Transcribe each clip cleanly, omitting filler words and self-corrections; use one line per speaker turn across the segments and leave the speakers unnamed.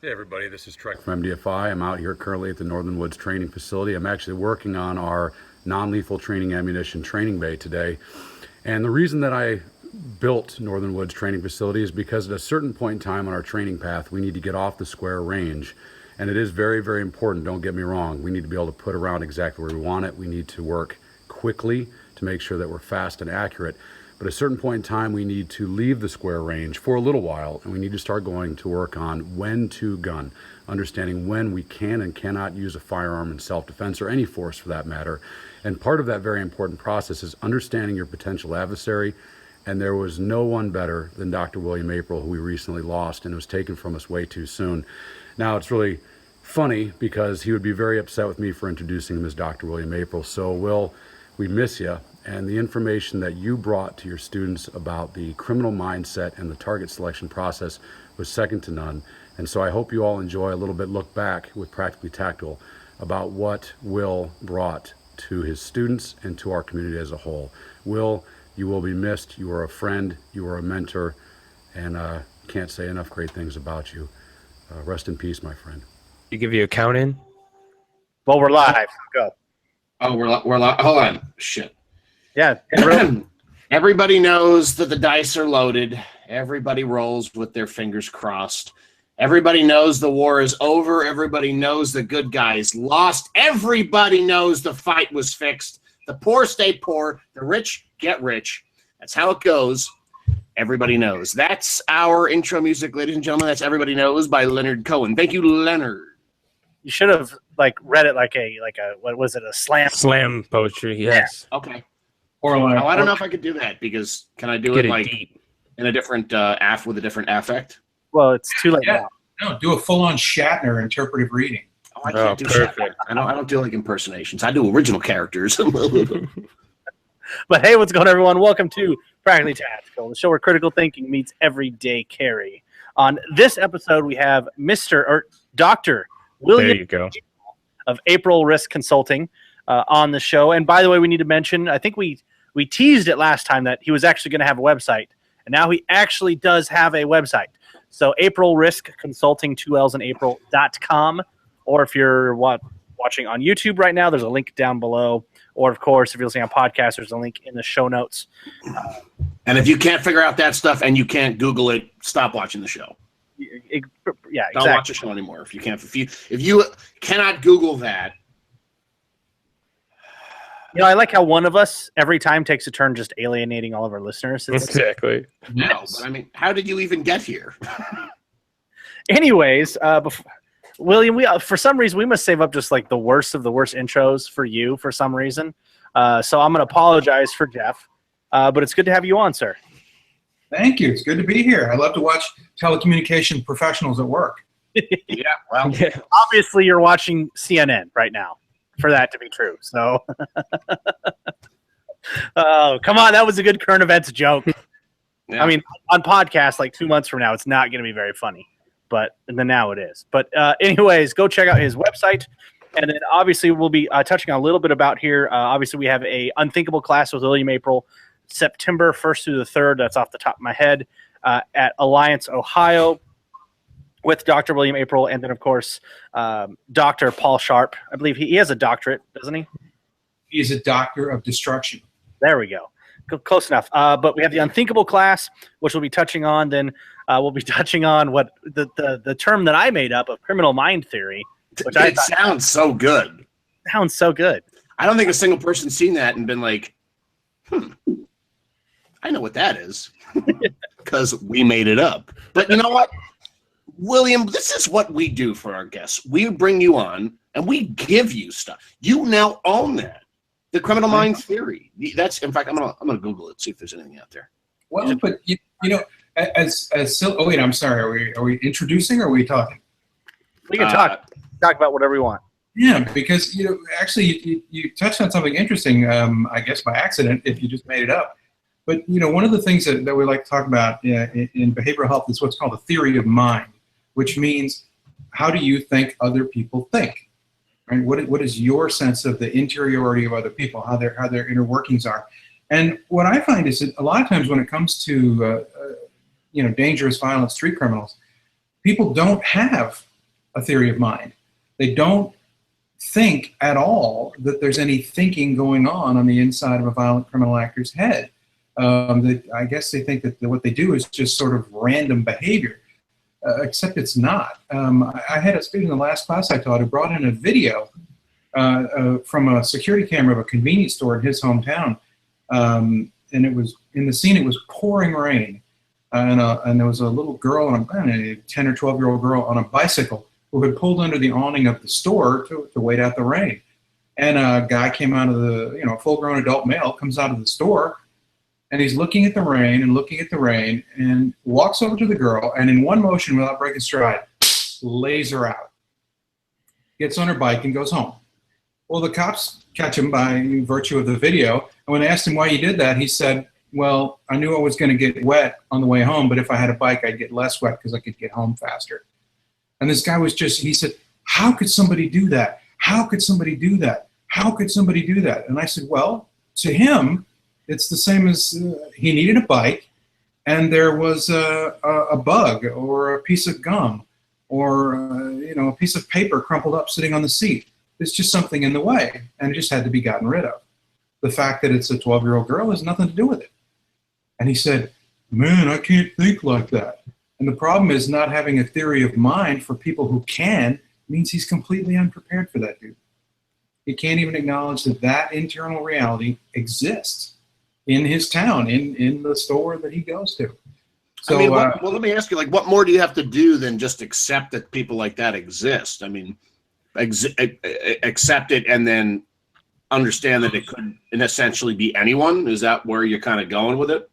Hey everybody, this is Trek from MDFI. I'm out here currently at the Northern Woods Training Facility. I'm actually working on our non-lethal training ammunition training bay today. And the reason that I built Northern Woods Training Facility is because at a certain point in time on our training path, we need to get off the square range. And it is very, very important, don't get me wrong. We need to be able to put around exactly where we want it. We need to work quickly to make sure that we're fast and accurate. But at a certain point in time, we need to leave the square range for a little while, and we need to start going to work on when to gun, understanding when we can and cannot use a firearm in self-defense or any force for that matter. And part of that very important process is understanding your potential adversary. And there was no one better than Dr. William Aprill, who we recently lost and was taken from us way too soon. Now, it's really funny because he would be very upset with me for introducing him as Dr. William Aprill. So, Will, we miss you. And the information that you brought to your students about the criminal mindset and the target selection process was second to none. And so I hope you all enjoy a little bit look back with Practically Tactical about what Will brought to his students and to our community as a whole. Will, you will be missed. You are a friend. You are a mentor. And can't say enough great things about you. Rest in peace, my friend.
You give you a count in?
Well, we're live. Go.
Oh, we're live. Hold on. Shit.
Yeah.
Everybody knows that the dice are loaded. Everybody rolls with their fingers crossed. Everybody knows the war is over. Everybody knows the good guys lost. Everybody knows the fight was fixed. The poor stay poor. The rich get rich. That's how it goes. Everybody knows. That's our intro music, ladies and gentlemen. That's Everybody Knows by Leonard Cohen. Thank you, Leonard.
You should have read it like a what was it, a
slam poetry? Yes.
Yeah. Okay.
Or like,
I don't know if I could do that because can I do it like deep in a different with a different affect?
Well, it's too late now.
No, do a full-on Shatner interpretive reading.
Oh, I can't do Shatner. I don't do like impersonations. I do original characters.
But hey, what's going on, everyone? Welcome to Practically Tactical, the show where critical thinking meets everyday carry. On this episode, we have Dr. William
there you go.
of Aprill Risk Consulting on the show. And by the way, we need to mention, I think we teased it last time that he was actually going to have a website. And now he actually does have a website. So Aprill Risk Consulting, 2Ls in April.com. Or if you're watching on YouTube right now, there's a link down below. Or, of course, if you're listening on podcast, there's a link in the show notes.
And if you can't figure out that stuff and you can't Google it, stop watching the show.
Yeah, exactly.
Don't watch the show anymore if you can't. If you cannot Google that.
You know, I like how one of us every time takes a turn just alienating all of our listeners.
Exactly.
No, but I mean, how did you even get here?
Anyways, William, we for some reason we must save up just like the worst of the worst intros for you for some reason. So I'm going to apologize for Jeff, but it's good to have you on, sir.
Thank you. It's good to be here. I love to watch telecommunication professionals at work.
Yeah, well,
Yeah.
Obviously, you're watching CNN right now for that to be true. So, oh, come on. That was a good current events joke.
yeah.
I mean, on podcast, like 2 months from now, it's not going to be very funny. But then now it is. But anyways, go check out his website. And then obviously we'll be touching on a little bit about here. Obviously, we have a Unthinkable class with William Aprill, September 1st through the 3rd. That's off the top of my head at Alliance, Ohio, with Dr. William Aprill. And then, of course, Dr. Paul Sharp. I believe he has a doctorate, doesn't he?
He is a doctor of destruction.
There we go. Close enough. But we have the Unthinkable class, which we'll be touching on. Then we'll be touching on what the term that I made up of criminal mind theory. Which
it sounds so good.
Sounds so good.
I don't think a single person's seen that and been like, I know what that is. Because we made it up. But you know what? William, this is what we do for our guests. We bring you on and we give you stuff. You now own that. The criminal mind theory. That's, in fact, I'm gonna Google it, see if there's anything out there.
Well, but you know, oh wait, I'm sorry. Are we introducing or are we talking?
We can talk about whatever we want.
Yeah, because you know, actually, you touched on something interesting. I guess by accident, if you just made it up. But you know, one of the things that we like to talk about in behavioral health is what's called a theory of mind, which means how do you think other people think? Right? What is your sense of the interiority of other people, how their inner workings are? And what I find is that a lot of times when it comes to dangerous, violent street criminals, people don't have a theory of mind. They don't think at all that there's any thinking going on the inside of a violent criminal actor's head. I guess they think that what they do is just sort of random behavior, except it's not. I had a student in the last class I taught who brought in a video from a security camera of a convenience store in his hometown, and it was in the scene. It was pouring rain, and there was a little girl, a 10 or 12-year-old girl on a bicycle who had pulled under the awning of the store to wait out the rain. And a guy came out of the, full-grown adult male comes out of the store, and he's looking at the rain and looking at the rain, and walks over to the girl, and in one motion, without breaking stride, lays her out. Gets on her bike and goes home. Well, the cops catch him by virtue of the video, and when they asked him why he did that, he said, well, I knew I was going to get wet on the way home, but if I had a bike, I'd get less wet because I could get home faster. And this guy he said, how could somebody do that? How could somebody do that? How could somebody do that? And I said, well, to him, it's the same as he needed a bike, and there was a bug or a piece of gum or a piece of paper crumpled up sitting on the seat. It's just something in the way, and it just had to be gotten rid of. The fact that it's a 12-year-old girl has nothing to do with it. And he said, man, I can't think like that. And the problem is not having a theory of mind for people who can means he's completely unprepared for that dude. He can't even acknowledge that internal reality exists in his town, in the store that he goes to. So,
well, let me ask you, what more do you have to do than just accept that people like that exist? I mean, accept it and then understand that it could essentially be anyone? Is that where you're kind of going with it?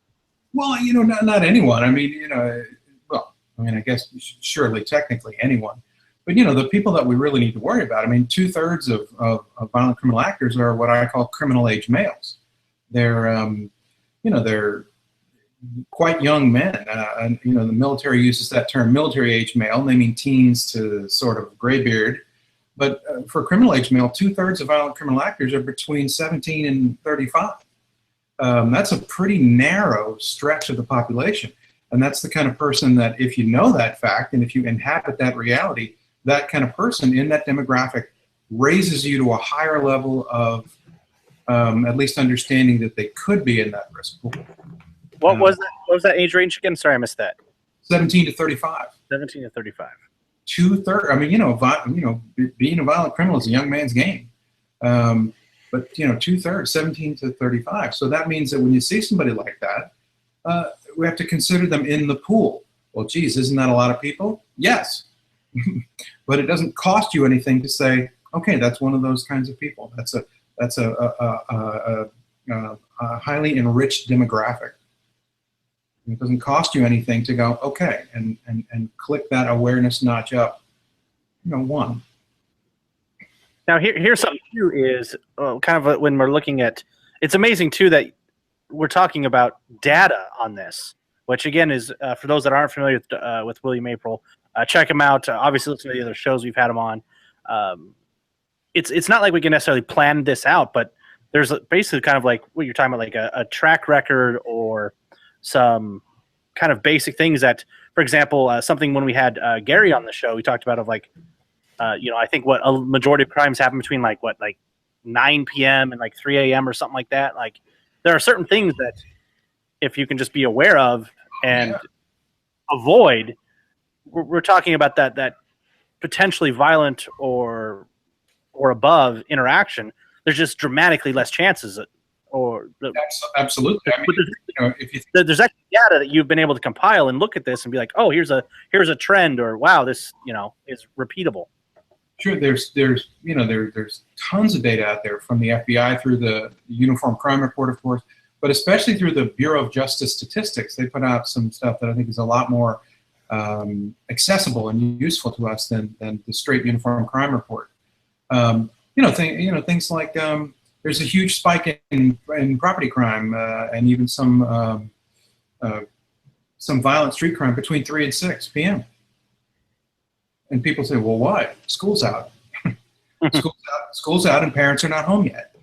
Well, not anyone. I mean, I guess surely technically anyone. But, the people that we really need to worry about, 2/3 of violent criminal actors are what I call criminal age males. They're, they're quite young men. And, the military uses that term military age male, naming teens to sort of graybeard. But for criminal age male, 2/3 of violent criminal actors are between 17 and 35. That's a pretty narrow stretch of the population. And that's the kind of person that if you know that fact and if you inhabit that reality, that kind of person in that demographic raises you to a higher level of at least understanding that they could be in that risk pool.
What was that age range again? Sorry, I missed that.
17 to 35.
17 to 35.
2/3. Being a violent criminal is a young man's game. But 2/3, 17 to 35. So that means that when you see somebody like that, we have to consider them in the pool. Well, geez, isn't that a lot of people? Yes. But it doesn't cost you anything to say, okay, that's one of those kinds of people. That's a highly enriched demographic. It doesn't cost you anything to go, okay, and click that awareness notch up, one.
Now, here's something too is kind of when we're looking at, it's amazing too that we're talking about data on this, which again is for those that aren't familiar with William Aprill, check him out. Obviously, listen to the other shows we've had him on. It's not like we can necessarily plan this out, but there's basically kind of like what you're talking about, like a track record or some kind of basic things that, for example, something when we had Gary on the show, we talked about I think what a majority of crimes happen between like 9 p.m. and 3 a.m. or something like that. Like there are certain things that if you can just be aware of and avoid, we're talking about that potentially violent or above interaction. There's just dramatically less chances
absolutely.
There's actually data that you've been able to compile and look at this and be like, oh, here's a trend, or wow, this is repeatable.
Sure, there's tons of data out there from the FBI through the Uniform Crime Report, of course, but especially through the Bureau of Justice Statistics. They put out some stuff that I think is a lot more accessible and useful to us than the straight Uniform Crime Report. Things like there's a huge spike in property crime and even some violent street crime between 3 and 6 p.m. And people say, well, why? School's out. School's out and parents are not home yet.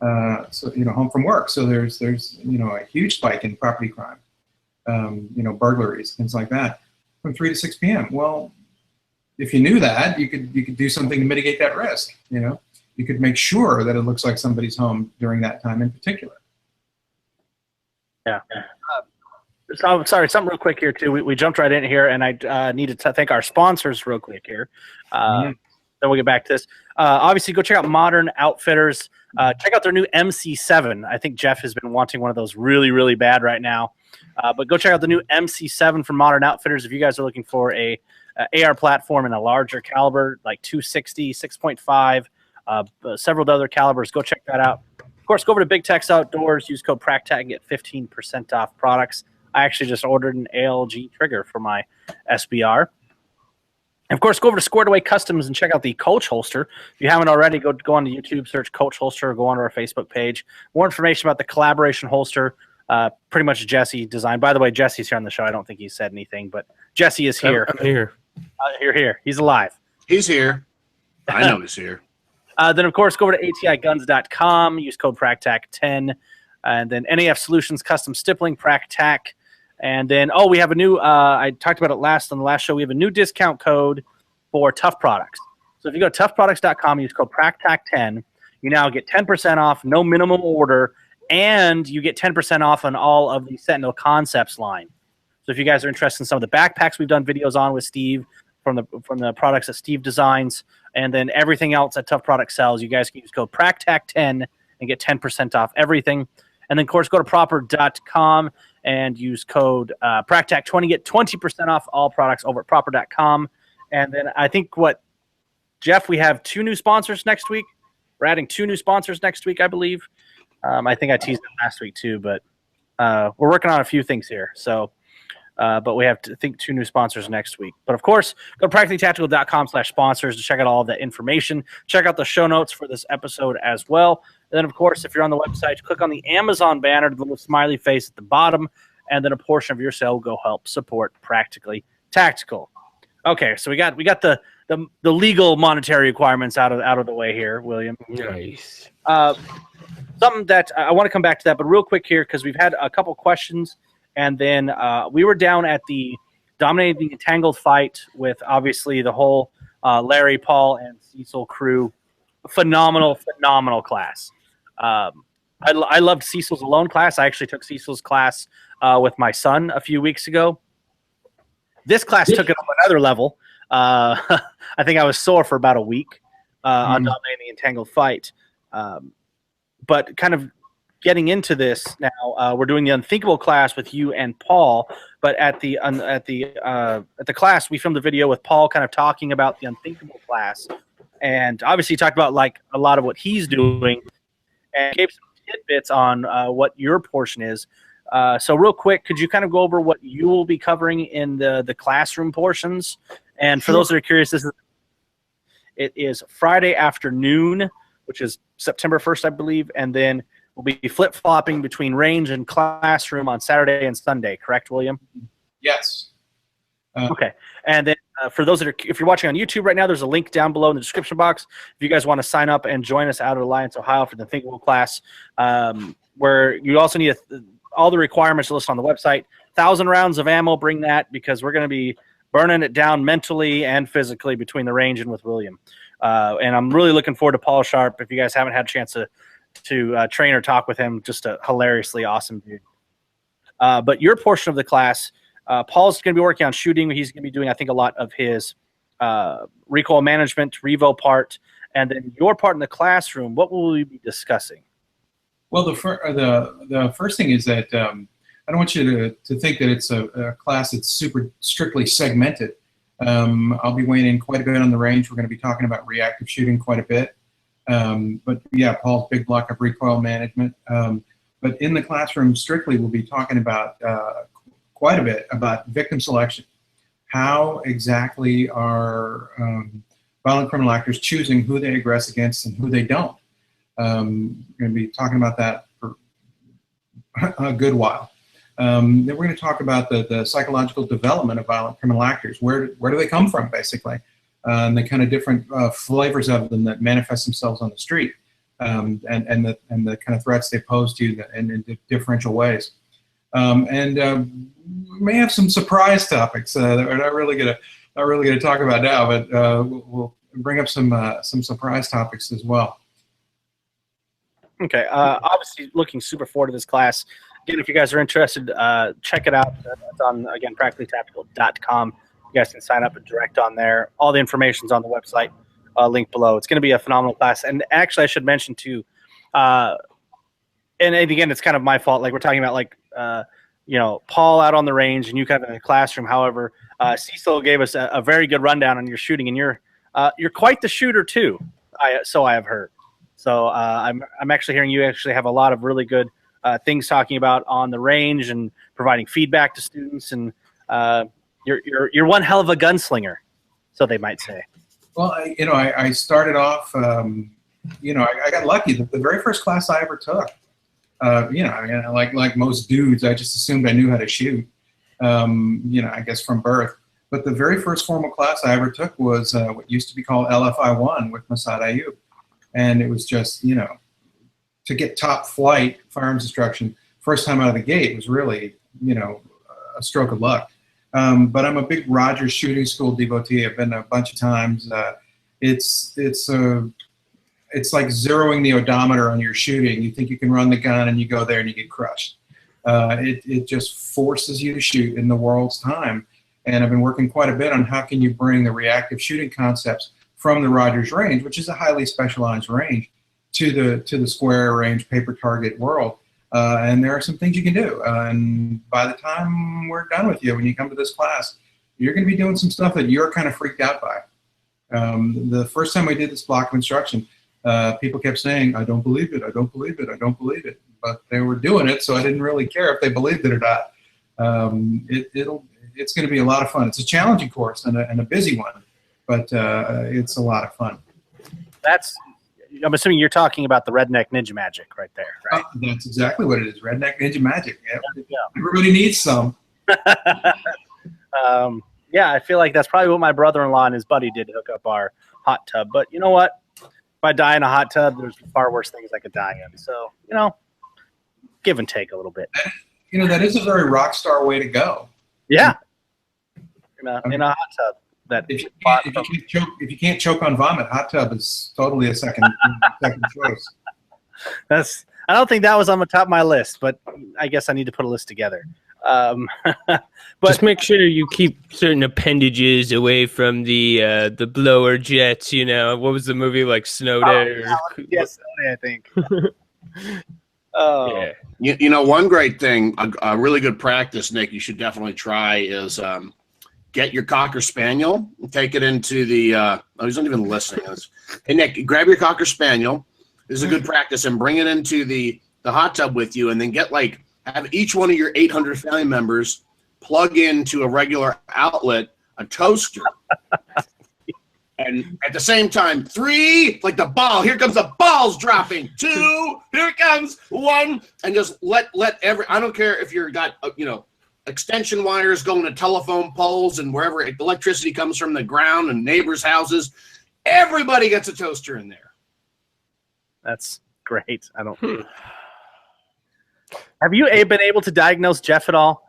Home from work. So there's a huge spike in property crime, burglaries, things like that. from 3 to 6 p.m. Well, if you knew that, you could do something to mitigate that risk. You know, you could make sure that it looks like somebody's home during that time in particular.
Yeah. So, sorry, something real quick here, too. We jumped right in here, and I needed to thank our sponsors real quick here. Then we'll get back to this. Obviously, go check out Modern Outfitters. Check out their new MC7. I think Jeff has been wanting one of those really, really bad right now. But go check out the new MC7 from Modern Outfitters if you guys are looking for a AR platform in a larger caliber, like 260, 6.5, several other calibers. Go check that out. Of course, go over to Big Tex Outdoors. Use code PRACTAC and get 15% off products. I actually just ordered an ALG trigger for my SBR. And of course, go over to Squared Away Customs and check out the Coach holster. If you haven't already, go onto YouTube, search Coach holster, or go onto our Facebook page. More information about the collaboration holster. Pretty much Jesse designed. By the way, Jesse's here on the show. I don't think he said anything, but Jesse is here.
I'm here.
Here. He's alive.
He's here. I know he's here.
Then, of course, go over to atiguns.com. Use code PRACTAC10. And then NAF Solutions Custom Stippling, PRACTAC. And then, we have a new, I talked about it on the last show, we have a new discount code for Tough Products. So if you go to toughproducts.com, use code PRACTAC10, you now get 10% off, no minimum order, and you get 10% off on all of the Sentinel Concepts line. So if you guys are interested in some of the backpacks we've done videos on with Steve, from the products that Steve designs, and then everything else that Tough Product sells, you guys can use code PRACTAC10 and get 10% off everything. And then, of course, go to proper.com and use code PRACTAC20. Get 20% off all products over at proper.com. And then I think Jeff, we have 2 new sponsors next week. We're adding 2 new sponsors next week, I believe. I think I teased it last week too, but we're working on a few things here. So, but we have, I think, 2 new sponsors next week. But of course, go to practicallytactical.com/sponsors to check out all of that information. Check out the show notes for this episode as well. And then, of course, if you're on the website, click on the Amazon banner, the little smiley face at the bottom, and then a portion of your sale will go help support Practically Tactical. Okay, so we got the legal monetary requirements out of the way here, William.
Nice.
Something that I want to come back to that, but real quick here, because we've had a couple questions, and then we were down at the Dominating the Entangled fight with obviously the whole Larry, Paul, and Cecil crew. Phenomenal class. I loved Cecil's alone class. I actually took Cecil's class with my son a few weeks ago. This class took it up another level. I think I was sore for about a week on Dominating the Entangled fight. But kind of getting into this now, we're doing the Unthinkable class with you and Paul. But at the class, we filmed a video with Paul kind of talking about the Unthinkable class. And obviously, he talked about like a lot of what he's doing, and gave some tidbits on what your portion is. So, real quick, could you kind of go over what you will be covering in the classroom portions? And for those that are curious, it is Friday afternoon, which is September 1st, I believe, and then we'll be flip flopping between range and classroom on Saturday and Sunday. Correct, William?
Yes.
Okay. And then for those if you're watching on YouTube right now, there's a link down below in the description box. If you guys want to sign up and join us out at Alliance, Ohio for the Unthinkable class, where you also need all the requirements are listed on the website. 1,000 rounds of ammo, bring that, because we're going to be burning it down mentally and physically between the range and with William. And I'm really looking forward to Paul Sharp. If you guys haven't had a chance to train or talk with him, just a hilariously awesome dude. But your portion of the class, Paul's going to be working on shooting. He's going to be doing, I think, a lot of his recoil management, Revo part, and then your part in the classroom. What will we be discussing?
Well, the first thing is that I don't want you to think that it's a class that's super strictly segmented. I'll be weighing in quite a bit on the range. We're going to be talking about reactive shooting quite a bit. But yeah, Paul's big block of recoil management. But in the classroom, strictly, we'll be talking about quite a bit about victim selection. How exactly are violent criminal actors choosing who they aggress against and who they don't? We're going to be talking about that for a good while. Then we're going to talk about the psychological development of violent criminal actors. Where do they come from, basically? And the kind of different flavors of them that manifest themselves on the street, and the kind of threats they pose to you in differential ways. And we may have some surprise topics that we're not really gonna talk about now, but we'll bring up some surprise topics as well.
Okay. Obviously, looking super forward to this class. Again, if you guys are interested, check it out. It's on, again, practicallytactical.com. You guys can sign up and direct on there. All the information's on the website, link below. It's going to be a phenomenal class. And actually, I should mention, too, and again, it's kind of my fault. Like, we're talking about, like, Paul out on the range and you kind of in the classroom. However, Cecil gave us a very good rundown on your shooting, and you're quite the shooter, too, so I have heard. So I'm actually hearing you actually have a lot of really good things talking about on the range and providing feedback to students, and you're one hell of a gunslinger, so they might say.
Well, I started off, I got lucky. The very first class I ever took, like most dudes, I just assumed I knew how to shoot, I guess from birth. But the very first formal class I ever took was what used to be called LFI-1 with Masad Ayub. And it was just, to get top flight firearms instruction first time out of the gate was really, a stroke of luck. But I'm a big Rogers Shooting School devotee. I've been a bunch of times. It's like zeroing the odometer on your shooting. You think you can run the gun and you go there and you get crushed. It just forces you to shoot in the world's time. And I've been working quite a bit on how can you bring the reactive shooting concepts from the Rogers range, which is a highly specialized range, to the square range paper target world. And there are some things you can do. And by the time we're done with you, when you come to this class, you're going to be doing some stuff that you're kind of freaked out by. The first time we did this block of instruction, people kept saying, I don't believe it, I don't believe it, I don't believe it. But they were doing it, so I didn't really care if they believed it or not. It's going to be a lot of fun. It's a challenging course and a busy one, but it's a lot of fun.
I'm assuming you're talking about the Redneck Ninja Magic right there, right?
That's exactly what it is, Redneck Ninja Magic.
Yeah.
Everybody needs some.
Yeah, I feel like that's probably what my brother-in-law and his buddy did to hook up our hot tub. But you know what? If I die in a hot tub, there's far worse things I could die in. So, give and take a little bit.
That is a very rock star way to go.
Yeah. In a hot tub.
If you can't choke on vomit, hot tub is totally a second choice.
I don't think that was on the top of my list, but I guess I need to put a list together. But
just make sure you keep certain appendages away from the blower jets. What was the movie, like Snow Day?
Yes, Snow Day, I think.
Yeah.
One great thing, a really good practice, Nick, you should definitely try is get your Cocker Spaniel, take it into the he's not even listening. Hey, Nick, grab your Cocker Spaniel. This is a good practice, and bring it into the hot tub with you, and then have each one of your 800 family members plug into a regular outlet a toaster. And at the same time, 3, like the ball, here comes the balls dropping. 2, here it comes. 1, and just let I don't care if you've got, extension wires going to telephone poles and wherever electricity comes from the ground and neighbors' houses, everybody gets a toaster in there.
That's great. Have you been able to diagnose Jeff at all,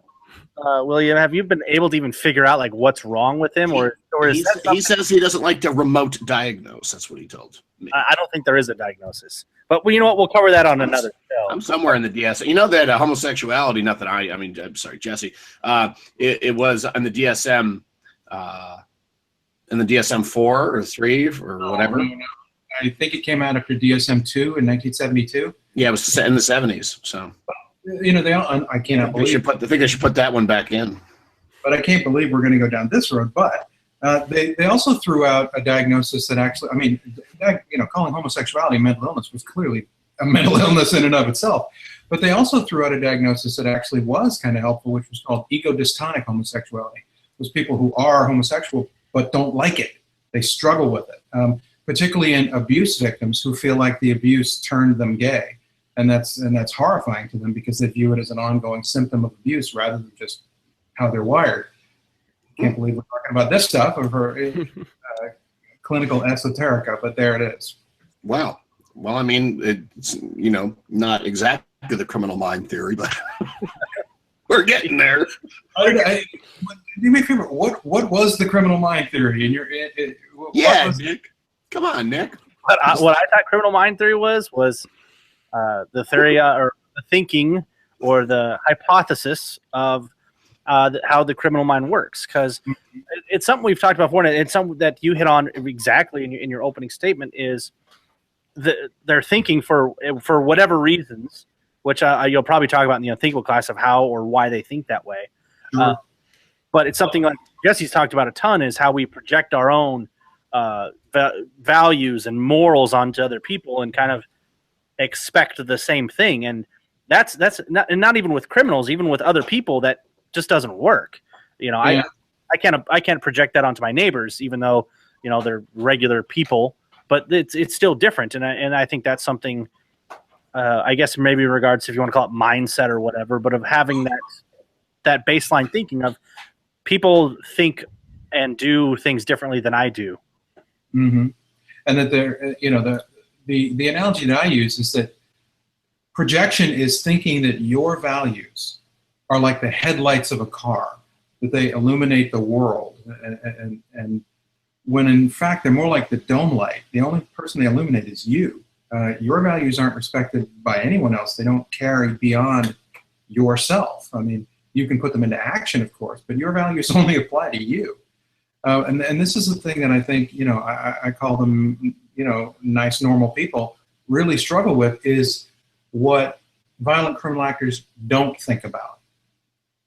William? Have you been able to even figure out what's wrong with him, or is
he says he doesn't like to remote diagnose? That's what he told me.
I don't think there is a diagnosis, but you know what? We'll cover that on another show.
I'm somewhere in the DSM. That homosexuality. Not that I'm sorry, Jesse. It was in the DSM, in the DSM 4 or 3 or whatever.
No. I think it came out after DSM 2 in 1972.
Yeah, it was in the 70s. So
I cannot believe.
I think they should put that one back in.
But I can't believe we're going to go down this road. But they also threw out a diagnosis that actually, calling homosexuality a mental illness was clearly a mental illness in and of itself. But they also threw out a diagnosis that actually was kind of helpful, which was called ego-dystonic homosexuality. Those people who are homosexual but don't like it. They struggle with it, particularly in abuse victims who feel like the abuse turned them gay. And that's horrifying to them because they view it as an ongoing symptom of abuse rather than just how they're wired. Can't believe we're talking about this stuff or clinical esoterica, but there it is.
Wow. Well, I mean, it's not exactly the criminal mind theory, but We're getting there.
Do me a favor. What was the criminal mind theory? And
Nick. Come on, Nick.
What I thought criminal mind theory was the theory or the thinking or the hypothesis of how the criminal mind works, because it's something we've talked about before, and it's something that you hit on exactly in your opening statement is they're thinking for whatever reasons, which you'll probably talk about in the unthinkable class of how or why they think that way.
Sure.
But it's something like Jesse's talked about a ton is how we project our own values and morals onto other people and kind of expect the same thing. And that's not even with criminals, even with other people, that just doesn't work. I can't project that onto my neighbors, even though they're regular people, but it's still different. And I think that's something, I guess maybe in regards, if you want to call it mindset or whatever, but of having that baseline thinking of people think and do things differently than I do.
Mm-hmm. And that the analogy that I use is that projection is thinking that your values are like the headlights of a car, that they illuminate the world, and when in fact they're more like the dome light. The only person they illuminate is you. Your values aren't respected by anyone else. They don't carry beyond yourself. I mean, you can put them into action, of course, but your values only apply to you. And this is the thing that I think, I call them, nice, normal people really struggle with, is what violent criminal actors don't think about.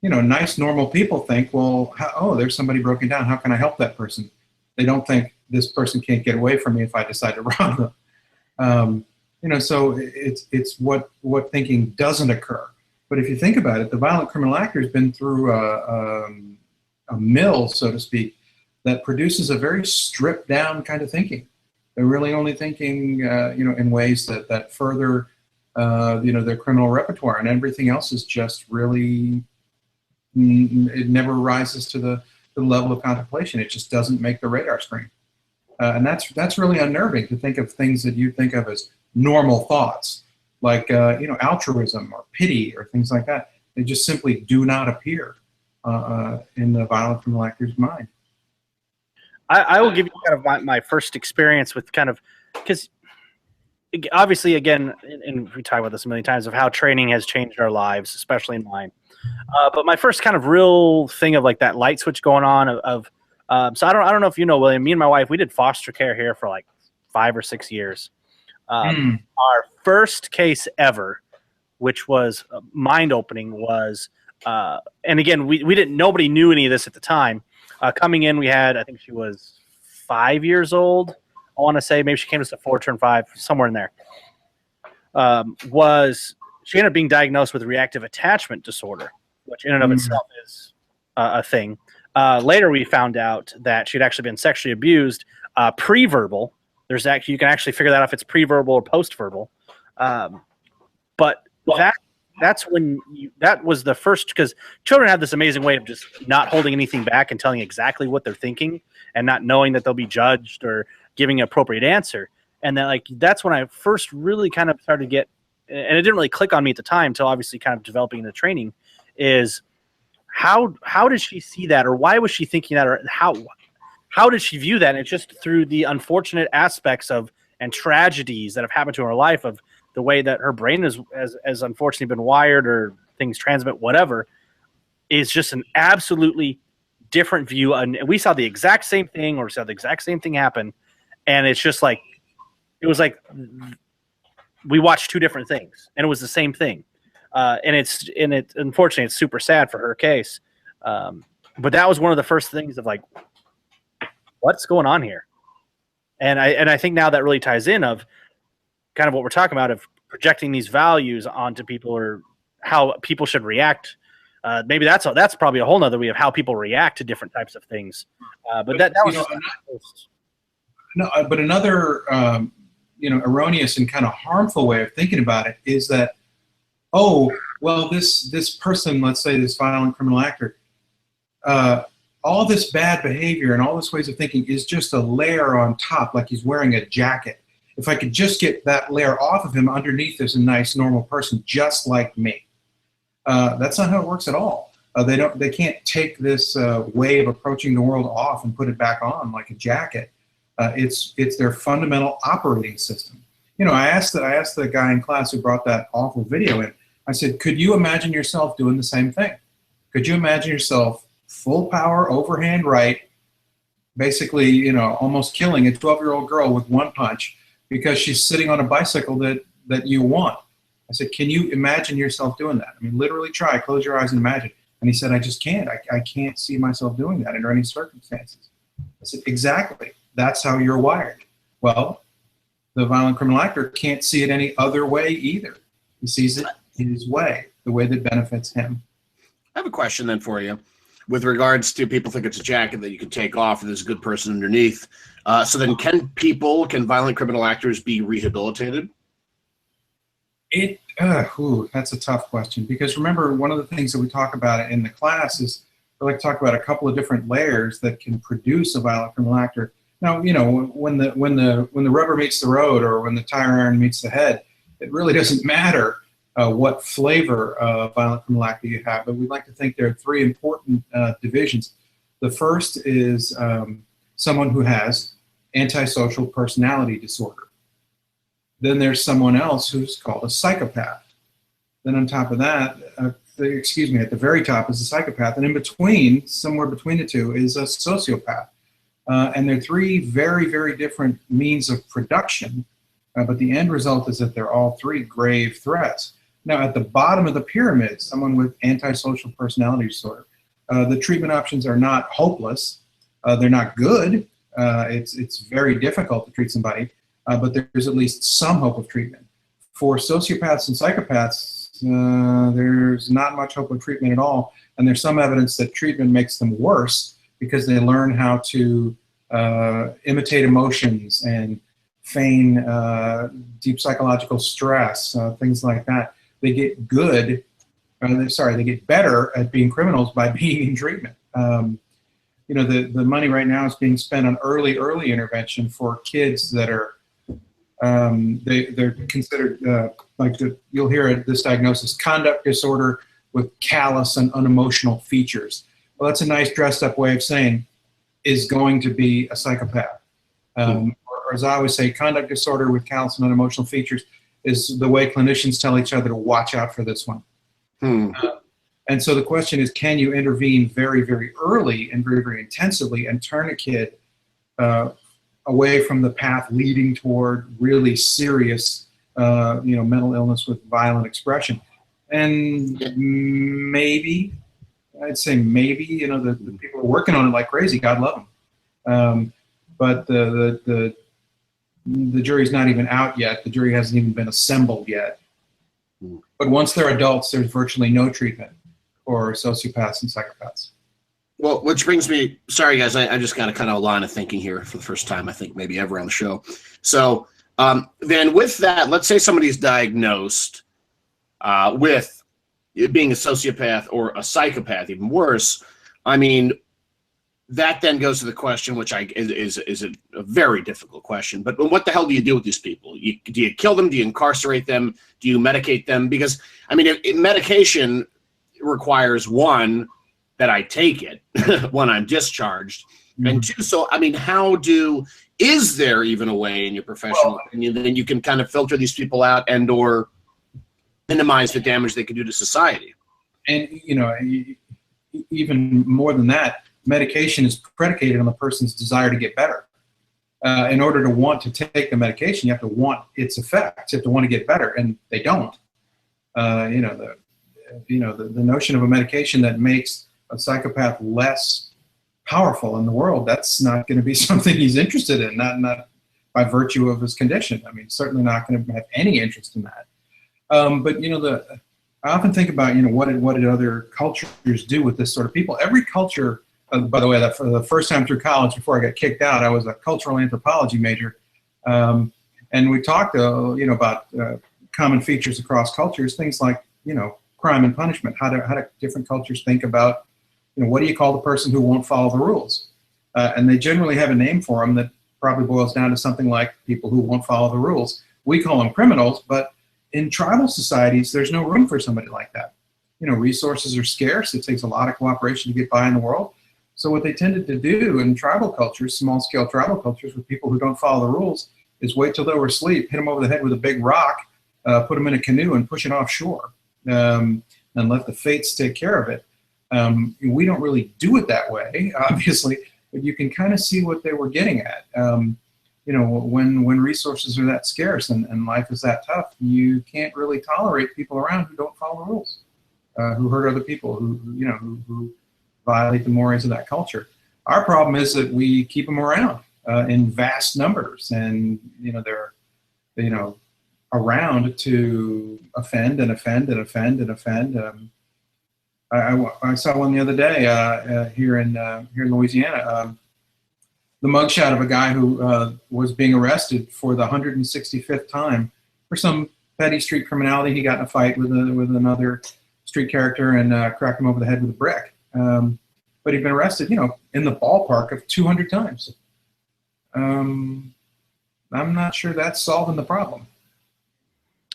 Nice, normal people think, well, there's somebody broken down. How can I help that person? They don't think this person can't get away from me if I decide to rob them. So it's what thinking doesn't occur. But if you think about it, the violent criminal actor has been through a mill, so to speak, that produces a very stripped down kind of thinking. They're really only thinking, in ways that further, their criminal repertoire, and everything else is just really, it never rises to the level of contemplation. It just doesn't make the radar screen. And that's really unnerving, to think of things that you think of as normal thoughts, like, altruism or pity or things like that. They just simply do not appear in the violent criminal actor's mind.
I will give you kind of my first experience with kind of, because obviously, again, and we talk about this a million times, of how training has changed our lives, especially in mine. But my first kind of real thing of like that light switch going on so I don't know if you know, William, me and my wife, we did foster care here for like 5 or 6 years. Our first case ever, which was mind-opening, was, and again, nobody knew any of this at the time. Coming in, we had, I think she was 5 years old. I want to say maybe she came to us at 4, turned 5, somewhere in there. She ended up being diagnosed with reactive attachment disorder, which in and of itself is a thing. Later, we found out that she'd actually been sexually abused pre-verbal. You can actually figure that out if it's pre-verbal or post-verbal. But that's when that was the first, because children have this amazing way of just not holding anything back and telling exactly what they're thinking and not knowing that they'll be judged or giving an appropriate answer. And then that's when I first really kind of started to get, and it didn't really click on me at the time until obviously kind of developing the training, is how did she see that, or why was she thinking that, or how did she view that? And it's just through the unfortunate aspects of and tragedies that have happened to her life, of the way that her brain has unfortunately been wired, or things transmit, whatever, is just an absolutely different view. And we saw the exact same thing, or saw the exact same thing happen. And it's just like, it was like we watched two different things, and it was the same thing. And unfortunately, it's super sad for her case. But that was one of the first things of like, what's going on here? And I think now that really ties in of kind of what we're talking about, of projecting these values onto people, or how people should react. Maybe that's probably a whole nother way of how people react to different types of things. But that was
but another erroneous and kind of harmful way of thinking about it is that, this person, let's say this violent criminal actor, all this bad behavior and all this ways of thinking is just a layer on top, like he's wearing a jacket. If I could just get that layer off of him, underneath there's a nice, normal person just like me. That's not how it works at all. They can't take this way of approaching the world off and put it back on like a jacket. It's their fundamental operating system. I asked the guy in class who brought that awful video in. I said, could you imagine yourself doing the same thing? Could you imagine yourself full power, overhand right, basically, almost killing a 12-year-old girl with one punch because she's sitting on a bicycle that you want? I said, can you imagine yourself doing that? I mean, literally try, close your eyes and imagine. And he said, I just can't. I can't see myself doing that under any circumstances. I said, exactly. That's how you're wired. Well, the violent criminal actor can't see it any other way either. He sees it his way, the way that benefits him.
I have a question then for you with regards to people think it's a jacket that you can take off and there's a good person underneath. So then can violent criminal actors be rehabilitated?
That's a tough question, because remember, one of the things that we talk about in the class is we like to talk about a couple of different layers that can produce a violent criminal actor. Now, when the rubber meets the road, or when the tire iron meets the head, it really doesn't matter what flavor of violent criminal actor you have, but we like to think there are three important divisions. The first is someone who has antisocial personality disorder. Then there's someone else who's called a psychopath. Then on top of that, at the very top is a psychopath, and in between, somewhere between the two, is a sociopath. And they're three very, very different means of production, but the end result is that they're all three grave threats. Now, at the bottom of the pyramid, someone with antisocial personality disorder, the treatment options are not hopeless. They're not good. It's very difficult to treat somebody, but there's at least some hope of treatment. For sociopaths and psychopaths, there's not much hope of treatment at all, and there's some evidence that treatment makes them worse because they learn how to imitate emotions and feign deep psychological stress, things like that. They get they get better at being criminals by being in treatment. The money right now is being spent on early intervention for kids that are they're considered you'll hear this diagnosis, conduct disorder with callous and unemotional features. Well, that's a nice dressed up way of saying is going to be a psychopath. Or as I always say, conduct disorder with callous and unemotional features is the way clinicians tell each other to watch out for this one. And so the question is, can you intervene very, very early and very, very intensively and turn a kid away from the path leading toward really serious, mental illness with violent expression? And maybe, I'd say maybe, the people are working on it like crazy. God love them. But the jury's not even out yet. The jury hasn't even been assembled yet. But once they're adults, there's virtually no treatment for sociopaths and psychopaths.
Well, which brings me, sorry guys, I just got a kind of a line of thinking here for the first time, I think maybe ever on the show. So then with that, let's say somebody's diagnosed with being a sociopath or a psychopath, even worse. I mean, that then goes to the question, which is a very difficult question, but what the hell do you do with these people? Do you kill them? Do you incarcerate them? Do you medicate them? Because, I mean, medication requires, one, that I take it when I'm discharged, and two, so, I mean, is there even a way in your professional opinion that you can kind of filter these people out and or minimize the damage they can do to society?
And, even more than that, medication is predicated on the person's desire to get better. In order to want to take the medication, you have to want its effects. You have to want to get better, and they don't. The notion of a medication that makes a psychopath less powerful in the world, that's not going to be something he's interested in, not by virtue of his condition. I mean, certainly not going to have any interest in that. But I often think about, what did other cultures do with this sort of people? Every culture, by the way, that for the first time through college before I got kicked out, I was a cultural anthropology major, and we talked, about common features across cultures, things like, crime and punishment. How do different cultures think about, what do you call the person who won't follow the rules? And they generally have a name for them that probably boils down to something like people who won't follow the rules. We call them criminals, but in tribal societies, there's no room for somebody like that. resources are scarce. It takes a lot of cooperation to get by in the world. So what they tended to do in tribal cultures, small-scale tribal cultures with people who don't follow the rules, is wait till they were asleep, hit them over the head with a big rock, put them in a canoe and push it offshore, and let the fates take care of it. We don't really do it that way, obviously, but you can kind of see what they were getting at. When resources are that scarce and life is that tough, you can't really tolerate people around who don't follow the rules, who hurt other people, who violate the mores of that culture. Our problem is that we keep them around in vast numbers, and they're around to offend and offend and offend and offend. I saw one the other day here in Louisiana. The mugshot of a guy who was being arrested for the 165th time for some petty street criminality. He got in a fight with another street character and cracked him over the head with a brick. But he'd been arrested, in the ballpark of 200 times. I'm not sure that's solving the problem.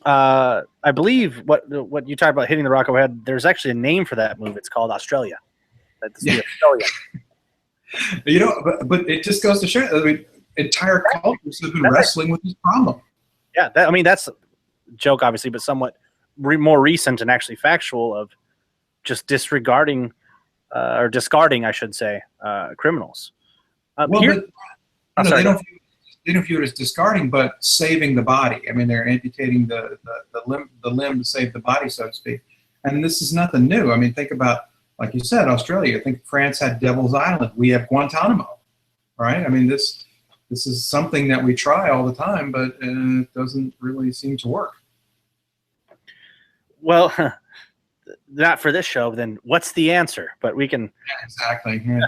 I believe what you talked about hitting the rock overhead, there's actually a name for that move. It's called Australia. That's the Australian.
But it just goes to show, entire cultures have been wrestling with this problem.
Yeah, that's a joke, obviously, but somewhat more recent and actually factual of just disregarding or discarding, I should say, criminals.
They don't view it as discarding, but saving the body. I mean, they're amputating the limb to save the body, so to speak. And this is nothing new. I mean, think about, like you said, Australia. I think France had Devil's Island. We have Guantanamo, right? I mean, this is something that we try all the time, but it doesn't really seem to work.
Well, not for this show. Then what's the answer? But we can
exactly. Yeah.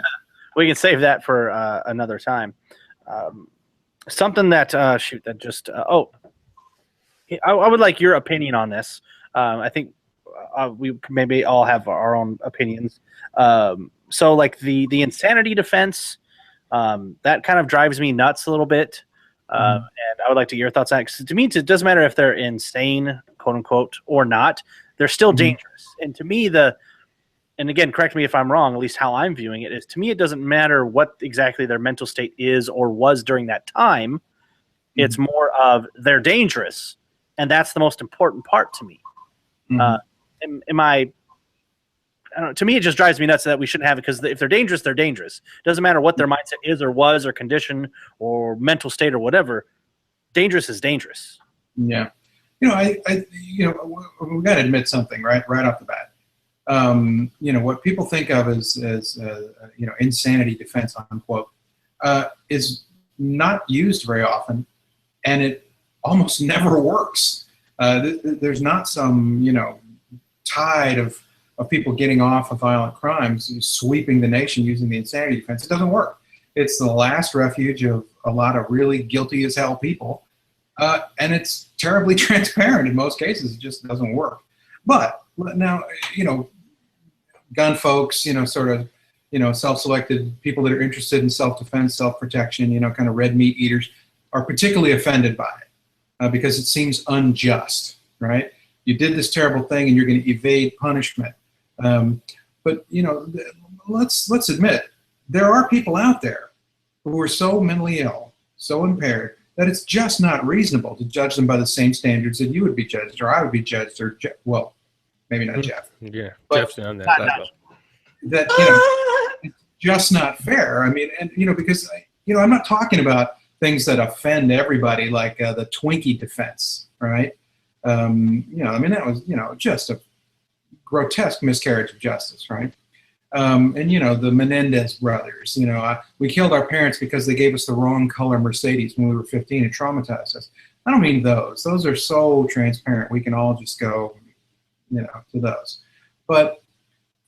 We can save that for another time. Something that I would like your opinion on this. I think we maybe all have our own opinions. So like the insanity defense, that kind of drives me nuts a little bit. And I would like to get your thoughts on it. 'Cause to me, it doesn't matter if they're insane, quote unquote, or not. They're still dangerous. And to me, and again, correct me if I'm wrong, at least how I'm viewing it is, to me, it doesn't matter what exactly their mental state is or was during that time. It's more of they're dangerous. And that's the most important part to me. I don't know, to me, it just drives me nuts that we shouldn't have it, because if they're dangerous, they're dangerous. It doesn't matter what their mindset is or was or condition or mental state or whatever. Dangerous is dangerous.
Yeah. We got to admit something right off the bat. What people think of as insanity defense, unquote, is not used very often, and it almost never works. There's not some, tide of people getting off of violent crimes, sweeping the nation using the insanity defense. It doesn't work. It's the last refuge of a lot of really guilty as hell people, and it's terribly transparent in most cases. It just doesn't work. But now, gun folks, sort of, self-selected people that are interested in self-defense, self-protection, kind of red meat eaters, are particularly offended by it because it seems unjust, right? You did this terrible thing and you're going to evade punishment. But let's admit, there are people out there who are so mentally ill, so impaired, that it's just not reasonable to judge them by the same standards that you would be judged, or I would be judged, or well, maybe not Jeff.
Yeah,
but
Jeff's on that level.
That it's just not fair. I mean, and because I'm not talking about things that offend everybody, like the Twinkie defense, right? I mean, that was just a grotesque miscarriage of justice, right? And the Menendez brothers. We killed our parents because they gave us the wrong color Mercedes when we were 15 and traumatized us. I don't mean those. Those are so transparent. We can all just go, to those. But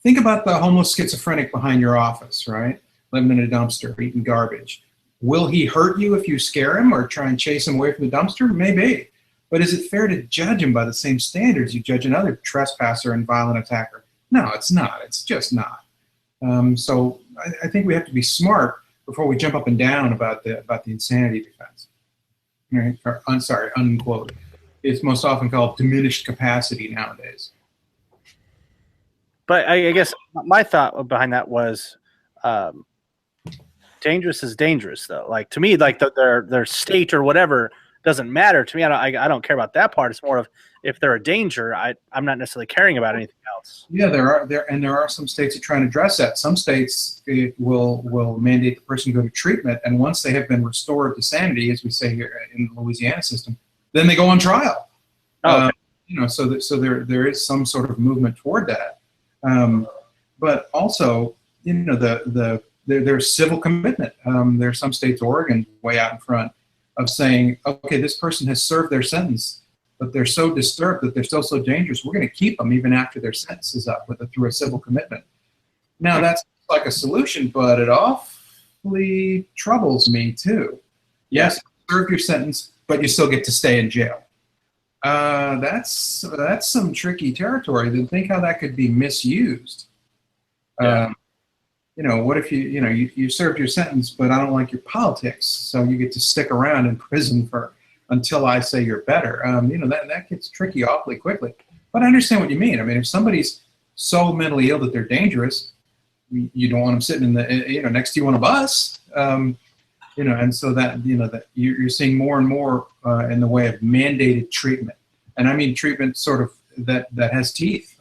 think about the homeless schizophrenic behind your office, right? Living in a dumpster, eating garbage. Will he hurt you if you scare him or try and chase him away from the dumpster? Maybe. But is it fair to judge him by the same standards you judge another trespasser and violent attacker? No, it's not. It's just not. So I think we have to be smart before we jump up and down about the insanity defense. Right? Or, I'm sorry, unquote. It's most often called diminished capacity nowadays.
But I guess my thought behind that was, dangerous is dangerous, though. Like, to me, like their state or whatever doesn't matter to me. I don't care about that part. It's more of, if they're a danger, I'm not necessarily caring about anything else.
Yeah, there are some states that try and address that. Some states will mandate the person go to treatment, and once they have been restored to sanity, as we say here in the Louisiana system, then they go on trial.
Oh, okay.
So there is some sort of movement toward that. But also, there's civil commitment. There are some states, Oregon, way out in front, of saying, okay, this person has served their sentence, but they're so disturbed that they're still so dangerous, we're going to keep them even after their sentence is up through a civil commitment. Now, that's like a solution, but it awfully troubles me, too. Yes, serve your sentence, but you still get to stay in jail. That's some tricky territory. Then think how that could be misused.
Yeah.
What if you served your sentence, but I don't like your politics, so you get to stick around in prison until I say you're better. That gets tricky awfully quickly. But I understand what you mean. I mean, if somebody's so mentally ill that they're dangerous, you don't want them sitting in the next to you on a bus. And so that you're seeing more and more in the way of mandated treatment, and I mean treatment sort of that has teeth.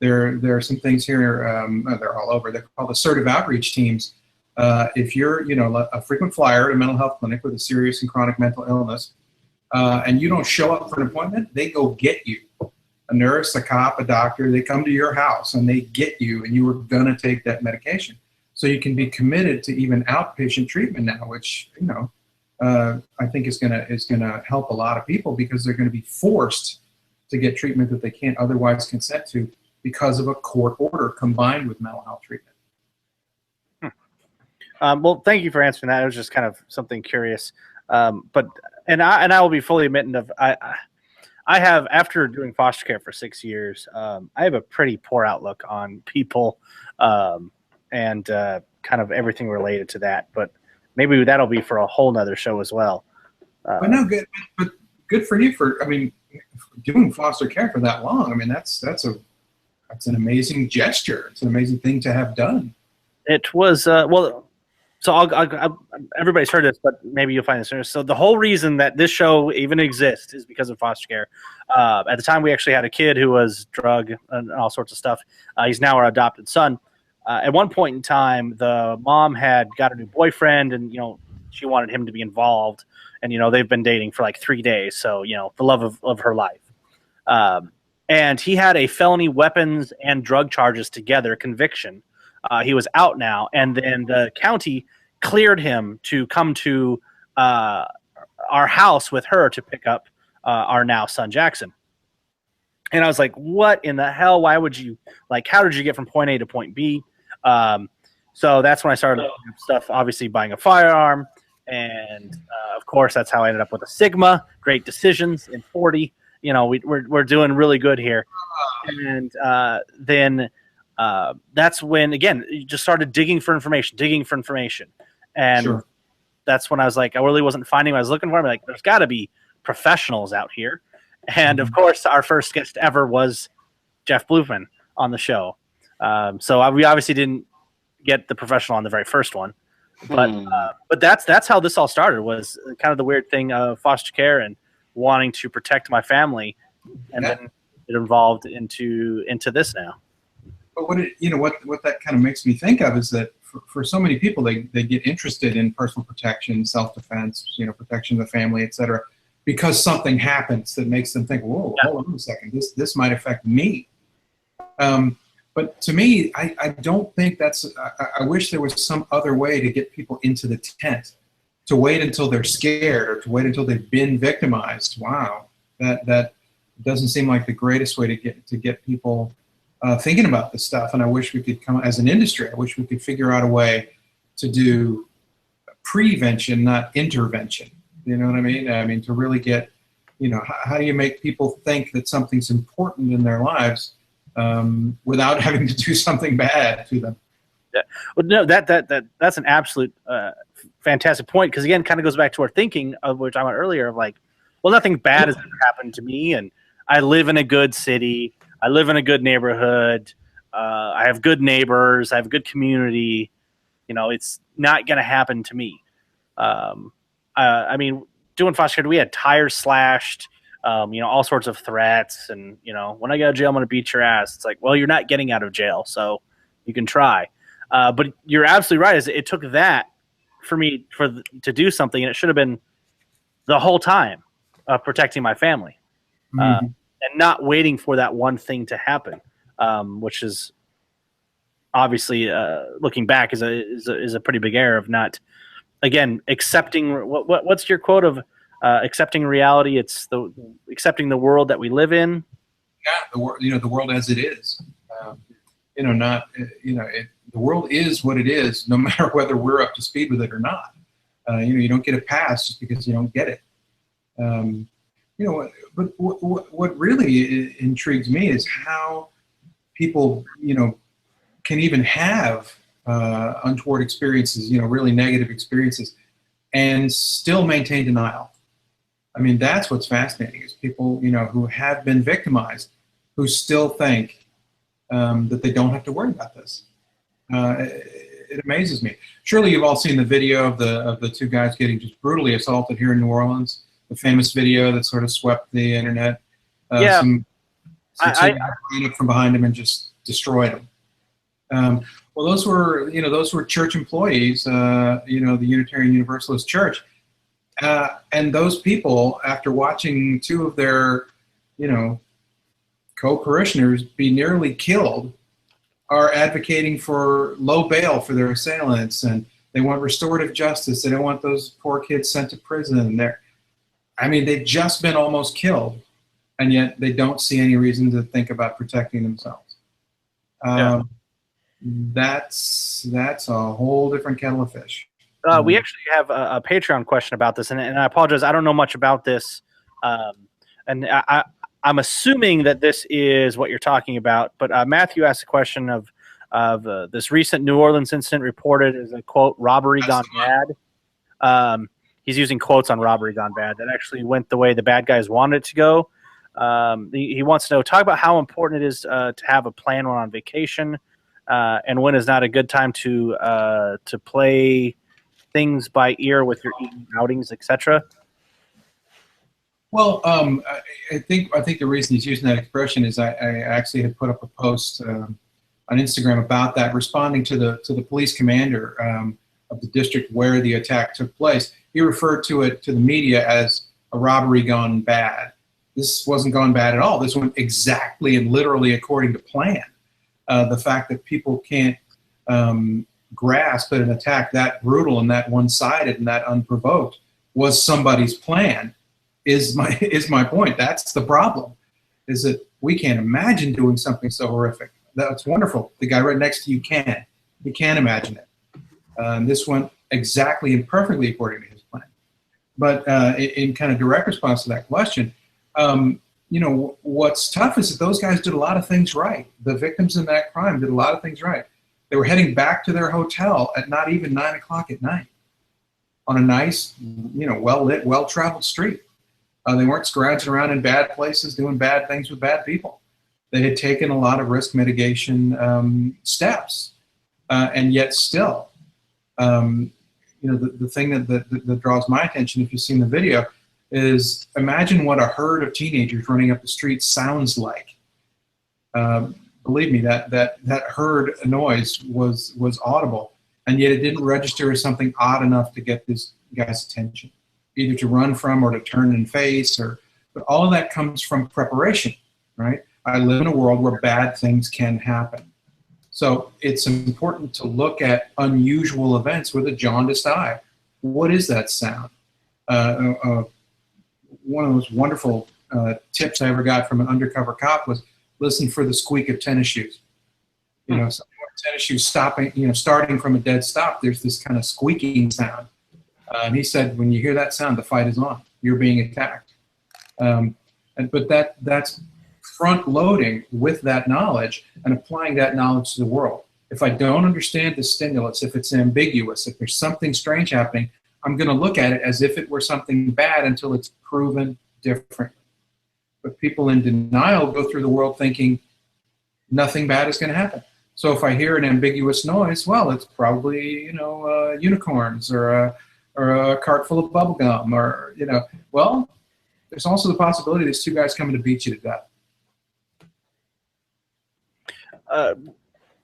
There are some things here. They're all over. They're called assertive outreach teams. If you're a frequent flyer at a mental health clinic with a serious and chronic mental illness, and you don't show up for an appointment, they go get you. A nurse, a cop, a doctor, they come to your house and they get you, and you were gonna take that medication. So you can be committed to even outpatient treatment now, which I think is gonna help a lot of people, because they're going to be forced to get treatment that they can't otherwise consent to because of a court order combined with mental health treatment.
Well, thank you for answering that. It was just kind of something curious. I will be fully admitting of I have, after doing foster care for 6 years, I have a pretty poor outlook on people. And kind of everything related to that, but maybe that'll be for a whole nother show as well.
But no, good for you for doing foster care for that long. I mean, that's an amazing gesture. It's an amazing thing to have done.
It was so I'll everybody's heard this, but maybe you'll find this interesting. So the whole reason that this show even exists is because of foster care. At the time, we actually had a kid who was drug and all sorts of stuff. He's now our adopted son. At one point in time, the mom had got a new boyfriend, and she wanted him to be involved. And they've been dating for like 3 days, so the love of her life. And he had a felony weapons and drug charges together conviction. He was out now, and then the county cleared him to come to our house with her to pick up our now son Jackson. And I was like, what in the hell? Why would you, how did you get from point A to point B? So that's when I started looking up stuff, obviously buying a firearm. And of course, that's how I ended up with a Sigma. Great decisions in 40. We're doing really good here. And then that's when, again, you just started digging for information. And
Sure.
That's when I was like, I really wasn't finding what I was looking for. I'm like, there's got to be professionals out here. And of course, our first guest ever was Jeff Bluefman on the show. So we obviously didn't get the professional on the very first one, but that's how this all started, was kind of the weird thing of foster care and wanting to protect my family, and then it evolved into this now.
But what that kind of makes me think of is that for so many people, they get interested in personal protection, self-defense, protection of the family, etc., because something happens that makes them think, whoa, hold on a second, this might affect me. But to me, I don't think I wish there was some other way to get people into the tent, to wait until they're scared or to wait until they've been victimized. Wow, that doesn't seem like the greatest way to get people thinking about this stuff. And I wish we could come, as an industry, I wish we could figure out a way to do prevention, not intervention. You know what I mean? I mean, to really get, how do you make people think that something's important in their lives without having to do something bad to them?
Yeah. Well, no, that's an absolute fantastic point, because again, kind of goes back to our thinking of which I went earlier of like, well, nothing bad has ever happened to me, and I live in a good city, I live in a good neighborhood, I have good neighbors, I have a good community. You know, it's not going to happen to me. I mean, doing foster care, we had tires slashed, you know, all sorts of threats. And, you know, when I go to jail, I'm going to beat your ass. It's like, well, you're not getting out of jail, so you can try. But you're absolutely right. It took that for me to do something, and it should have been the whole time protecting my family. And not waiting for that one thing to happen, which is obviously looking back is a pretty big error of not, again, accepting what's your quote of accepting reality? It's accepting the world that we live in.
Yeah, the world as it is. The world is what it is, no matter whether we're up to speed with it or not. You don't get a pass just because you don't get it. But what really intrigues me is how people, can even have untoward experiences, really negative experiences, and still maintain denial. I mean, that's what's fascinating is people, who have been victimized, who still think that they don't have to worry about this. It amazes me. Surely you've all seen the video of the two guys getting just brutally assaulted here in New Orleans. The famous video that sort of swept the internet.
Yeah.
I ran up from behind him and just destroyed him. Well, those were church employees, the Unitarian Universalist Church. And those people, after watching two of their, co-parishioners be nearly killed, are advocating for low bail for their assailants, and they want restorative justice. They don't want those poor kids sent to prison. They've just been almost killed, and yet they don't see any reason to think about protecting themselves. That's a whole different kettle of fish.
We actually have a Patreon question about this, and I apologize, I don't know much about this, and I'm assuming that this is what you're talking about. But Matthew asked a question of this recent New Orleans incident reported as a quote robbery gone bad. He's using quotes on robbery gone bad. That actually went the way the bad guys wanted it to go. He wants to know, talk about how important it is to have a plan when on vacation, and when is not a good time to play things by ear with your eating outings, etc.
Well, I think the reason he's using that expression is I actually had put up a post on Instagram about that, responding to the police commander of the district where the attack took place. He referred to the media as a robbery gone bad. This wasn't gone bad at all. This went exactly and literally according to plan. The fact that people can't grasp that an attack that brutal and that one-sided and that unprovoked was somebody's plan is my point. That's the problem, is that we can't imagine doing something so horrific. That's wonderful. The guy right next to you can. He can imagine it. This went exactly and perfectly according to his plan. But in kind of direct response to that question, what's tough is that those guys did a lot of things right. The victims in that crime did a lot of things right. They were heading back to their hotel at not even 9 o'clock at night on a nice, well-lit, well-traveled street. They weren't scrounging around in bad places doing bad things with bad people. They had taken a lot of risk mitigation steps, and yet still, the thing that draws my attention, if you've seen the video, is imagine what a herd of teenagers running up the street sounds like. Believe me, that herd noise was audible, and yet it didn't register as something odd enough to get this guy's attention, either to run from or to turn and face. But all of that comes from preparation, right? I live in a world where bad things can happen. So it's important to look at unusual events with a jaundiced eye. What is that sound? One of those wonderful tips I ever got from an undercover cop was listen for the squeak of tennis shoes. Tennis shoes starting from a dead stop, there's this kind of squeaking sound. And he said, when you hear that sound, the fight is on. You're being attacked. But that's front-loading with that knowledge and applying that knowledge to the world. If I don't understand the stimulus, if it's ambiguous, if there's something strange happening, I'm going to look at it as if it were something bad until it's proven different. But people in denial go through the world thinking nothing bad is going to happen. So if I hear an ambiguous noise, well, it's probably, unicorns or a cart full of bubble gum or, well, there's also the possibility there's two guys coming to beat you to death.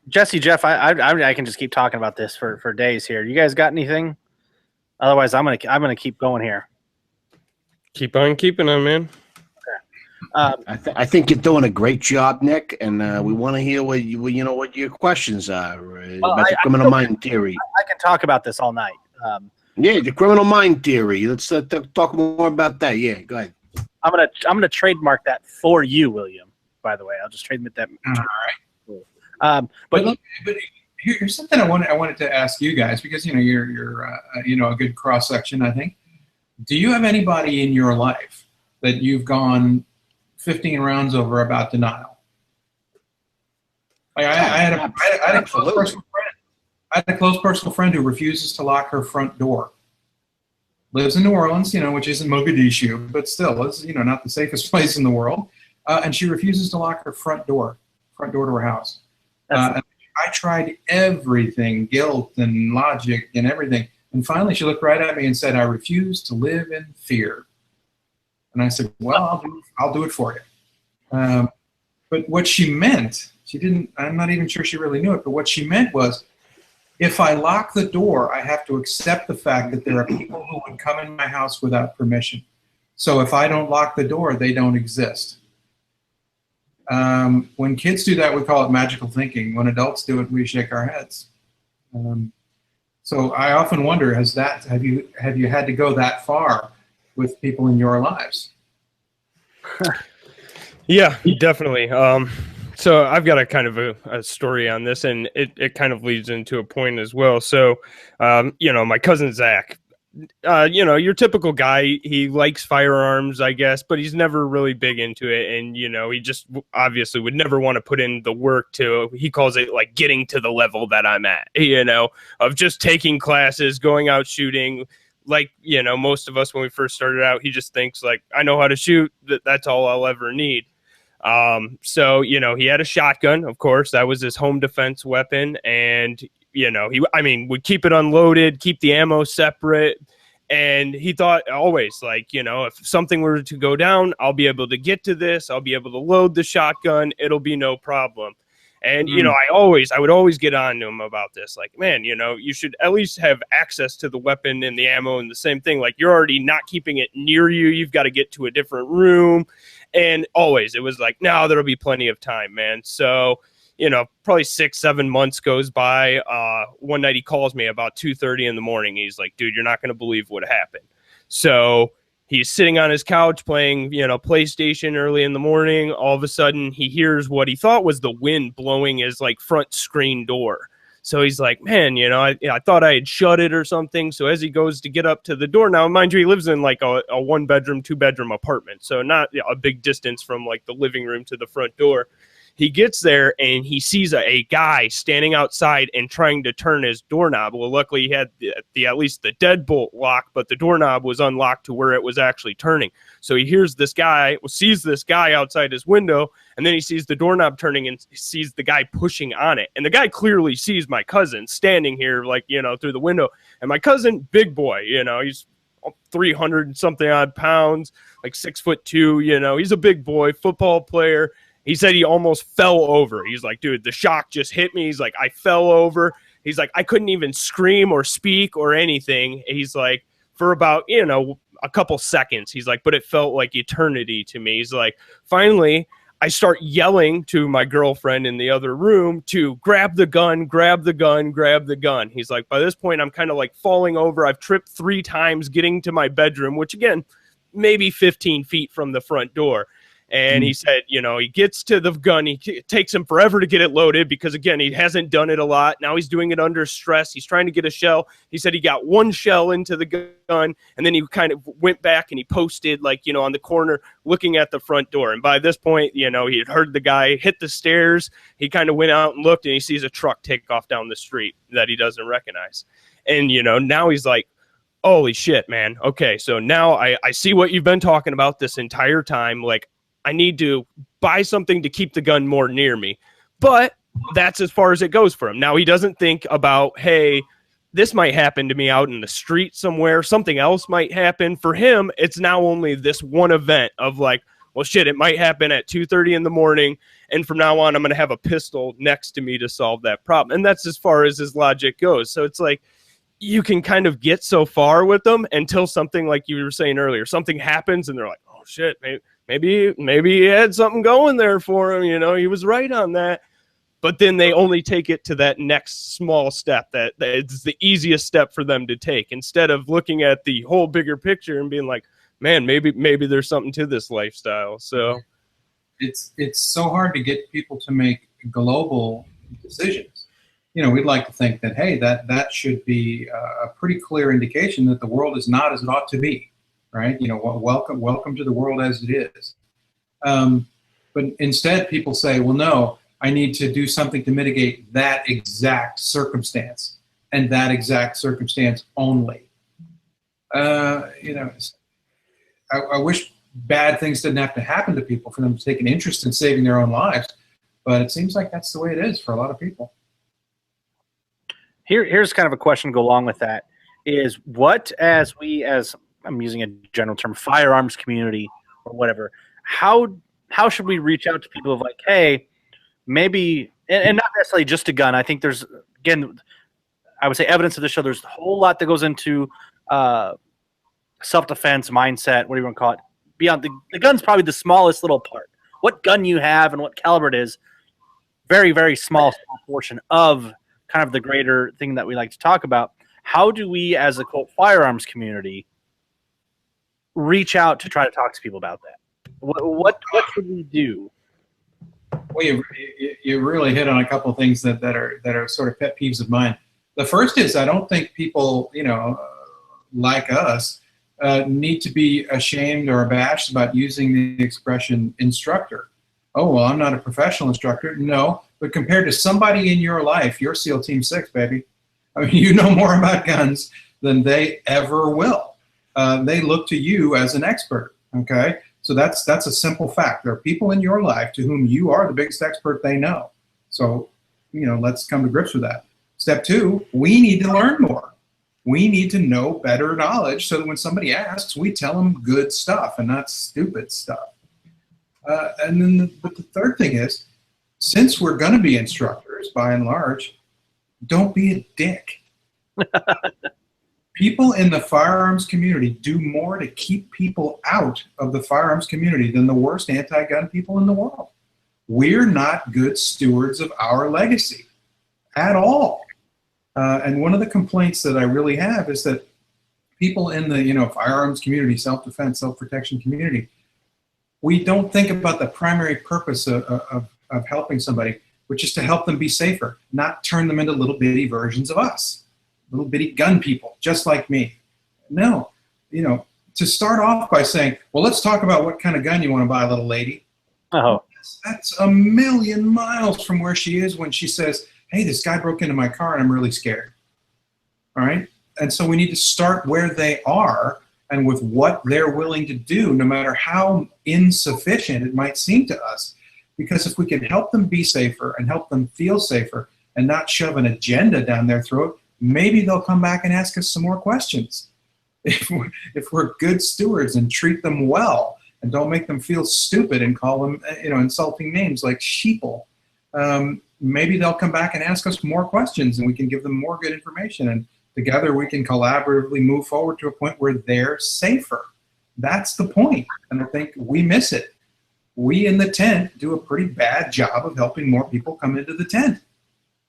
Jesse, Jeff, I can just keep talking about this for days here. You guys got anything? Otherwise, I'm gonna keep going here.
Keep on keeping on, man.
I think you're doing a great job, Nick, and we want to hear what your questions are about the criminal mind theory.
I can talk about this all night.
Yeah, the criminal mind theory. Let's talk more about that. Yeah, go ahead.
I'm gonna trademark that for you, William. By the way, I'll just trademark that.
All right. But here's something I wanted to ask you guys, because you're a good cross section, I think. Do you have anybody in your life that you've gone 15 rounds over about denial? Like I had a close personal friend who refuses to lock her front door. Lives in New Orleans, which isn't Mogadishu, but still is, not the safest place in the world. And she refuses to lock her front door to her house. And I tried everything, guilt and logic and everything. And finally she looked right at me and said, "I refuse to live in fear." And I said, "Well, I'll do it for you." But what she meant, I'm not even sure she really knew it, but what she meant was, if I lock the door, I have to accept the fact that there are people who would come in my house without permission. So if I don't lock the door, they don't exist. When kids do that, we call it magical thinking. When adults do it, we shake our heads. So I often wonder, have you had to go that far with people in your lives?
Yeah, definitely. So I've got a kind of a story on this, and it kind of leads into a point as well. So, my cousin Zach, your typical guy, he likes firearms, I guess, but he's never really big into it. And, he just obviously would never want to put in the work he calls it like getting to the level that I'm at, of just taking classes, going out shooting. Like, most of us, when we first started out, he just thinks like, I know how to shoot. That's all I'll ever need. So, he had a shotgun, of course, that was his home defense weapon. And, he would keep it unloaded, keep the ammo separate. And he thought always like, if something were to go down, I'll be able to get to this. I'll be able to load the shotgun. It'll be no problem. And, I would always get on to him about this. Like, man, you should at least have access to the weapon and the ammo, and the same thing. Like, you're already not keeping it near you. You've got to get to a different room. And always it was like, no, there'll be plenty of time, man. So, probably 6-7 months goes by. One night he calls me about 2:30 in the morning. He's like, "Dude, you're not going to believe what happened." So he's sitting on his couch playing, PlayStation early in the morning. All of a sudden he hears what he thought was the wind blowing his like front screen door. So he's like, man, I thought I had shut it or something. So as he goes to get up to the door, now mind you, he lives in like a 1-bedroom, 2-bedroom apartment. So not a big distance from like the living room to the front door. He gets there and he sees a guy standing outside and trying to turn his doorknob. Well, luckily he had at least the deadbolt lock, but the doorknob was unlocked to where it was actually turning. So he sees this guy outside his window, and then he sees the doorknob turning and sees the guy pushing on it. And the guy clearly sees my cousin standing here, like, through the window. And my cousin, big boy, he's 300 something odd pounds, like 6'2", he's a big boy, football player. He said he almost fell over. He's like, dude, the shock just hit me. He's like, I fell over. He's like, I couldn't even scream or speak or anything. He's like, for about, a couple seconds. He's like, but it felt like eternity to me. He's like, finally, I start yelling to my girlfriend in the other room to grab the gun, grab the gun, grab the gun. He's like, by this point, I'm kind of like falling over. I've tripped 3 times getting to my bedroom, which again, maybe 15 feet from the front door. And he said, he gets to the gun. It takes him forever to get it loaded because, again, he hasn't done it a lot. Now he's doing it under stress. He's trying to get a shell. He said he got 1 shell into the gun, and then he kind of went back and he posted, like, on the corner looking at the front door. And by this point, he had heard the guy hit the stairs. He kind of went out and looked, and he sees a truck take off down the street that he doesn't recognize. And, now he's like, holy shit, man. Okay, so now I see what you've been talking about this entire time. Like, I need to buy something to keep the gun more near me. But that's as far as it goes for him. Now, he doesn't think about, hey, this might happen to me out in the street somewhere. Something else might happen. For him, it's now only this one event of like, well, shit, it might happen at 2:30 in the morning. And from now on, I'm going to have a pistol next to me to solve that problem. And that's as far as his logic goes. So it's like, you can kind of get so far with them until something, like you were saying earlier, something happens and they're like, oh shit, maybe he had something going there for him. You know, he was right on that. But then they only take it to that next small step that it's the easiest step for them to take, instead of looking at the whole bigger picture and being like, man, maybe there's something to this lifestyle. So
it's so hard to get people to make global decisions. You know, we'd like to think that, hey, that should be a pretty clear indication that the world is not as it ought to be, right? You know, welcome to the world as it is. But instead, people say, well, no, I need to do something to mitigate that exact circumstance, and that exact circumstance only. You know, I wish bad things didn't have to happen to people for them to take an interest in saving their own lives, but it seems like that's the way it is for a lot of people.
Here's kind of a question to go along with that is, what, as I'm using a general term, firearms community or whatever, how should we reach out to people of like, hey, maybe, and not necessarily just a gun. I think there's, again, I would say evidence of this show, there's a whole lot that goes into self-defense mindset, what do you want to call it? Beyond the gun's probably the smallest little part. What gun you have and what caliber it is, very, very small portion of kind of the greater thing that we like to talk about. How do we, as a quote firearms community, reach out to try to talk to people about that? What should we do?
Well, you really hit on a couple of things that are sort of pet peeves of mine. The first is, I don't think people, you know, like us, need to be ashamed or abashed about using the expression instructor. Oh, well, I'm not a professional instructor. No, but compared to somebody in your life, you're SEAL Team 6, baby. I mean, you know more about guns than they ever will. They look to you as an expert, okay? So that's a simple fact. There are people in your life to whom you are the biggest expert they know. So, you know, let's come to grips with that. Step two, we need to learn more. We need to know better knowledge so that when somebody asks, we tell them good stuff and not stupid stuff. And then, but the third thing is, since we're going to be instructors by and large, don't be a dick. People in the firearms community do more to keep people out of the firearms community than the worst anti-gun people in the world. We're not good stewards of our legacy at all. And one of the complaints that I really have is that people in the, you know, firearms community, self-defense, self-protection community, we don't think about the primary purpose of helping somebody, which is to help them be safer, not turn them into little bitty versions of us. Little bitty gun people, just like me. No, you know, to start off by saying, well, let's talk about what kind of gun you want to buy, little lady.
Oh,
That's a million miles from where she is when she says, hey, this guy broke into my car and I'm really scared. All right? And so we need to start where they are and with what they're willing to do, no matter how insufficient it might seem to us. Because if we can help them be safer and help them feel safer and not shove an agenda down their throat, maybe they'll come back and ask us some more questions. If we're good stewards and treat them well and don't make them feel stupid and call them, you know, insulting names like sheeple, maybe they'll come back and ask us more questions and we can give them more good information. And together we can collaboratively move forward to a point where they're safer. That's the point. And I think we miss it. We in the tent do a pretty bad job of helping more people come into the tent.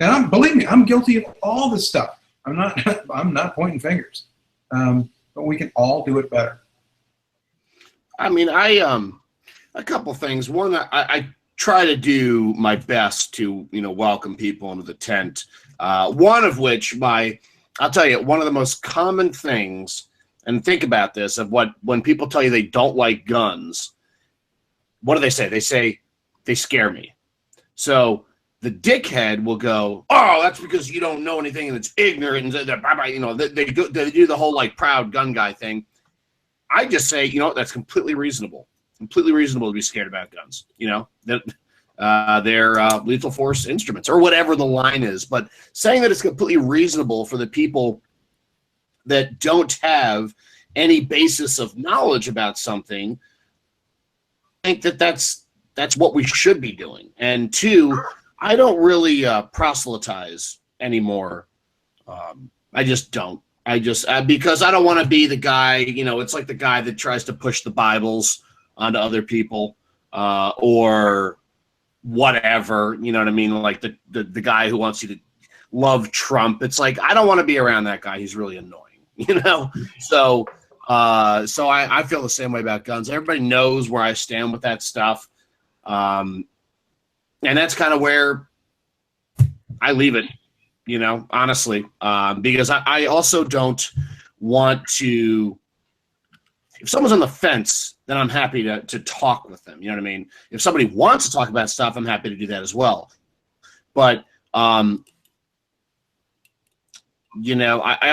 And believe me, I'm guilty of all this stuff. I'm not pointing fingers, but we can all do it better.
I mean, a couple things. One, I try to do my best to, you know, welcome people into the tent. One of which, I'll tell you, one of the most common things, and think about this, of when people tell you they don't like guns, what do they say? They say they scare me. So the dickhead will go, oh, that's because you don't know anything and it's ignorant. And you know, they do the whole like proud gun guy thing. I just say, you know, that's completely reasonable. Completely reasonable to be scared about guns. You know, They're lethal force instruments or whatever the line is. But saying that it's completely reasonable for the people that don't have any basis of knowledge about something, I think that that's what we should be doing. And two, I don't really proselytize anymore. I just don't. Because I don't want to be the guy, it's like the guy that tries to push the Bibles onto other people or whatever, you know what I mean? Like the guy who wants you to love Trump. It's like, I don't want to be around that guy. He's really annoying, So I feel the same way about guns. Everybody knows where I stand with that stuff. And that's kind of where I leave it, honestly, because I also don't want to, if someone's on the fence, then I'm happy to talk with them. You know what I mean? If somebody wants to talk about stuff, I'm happy to do that as well. But, I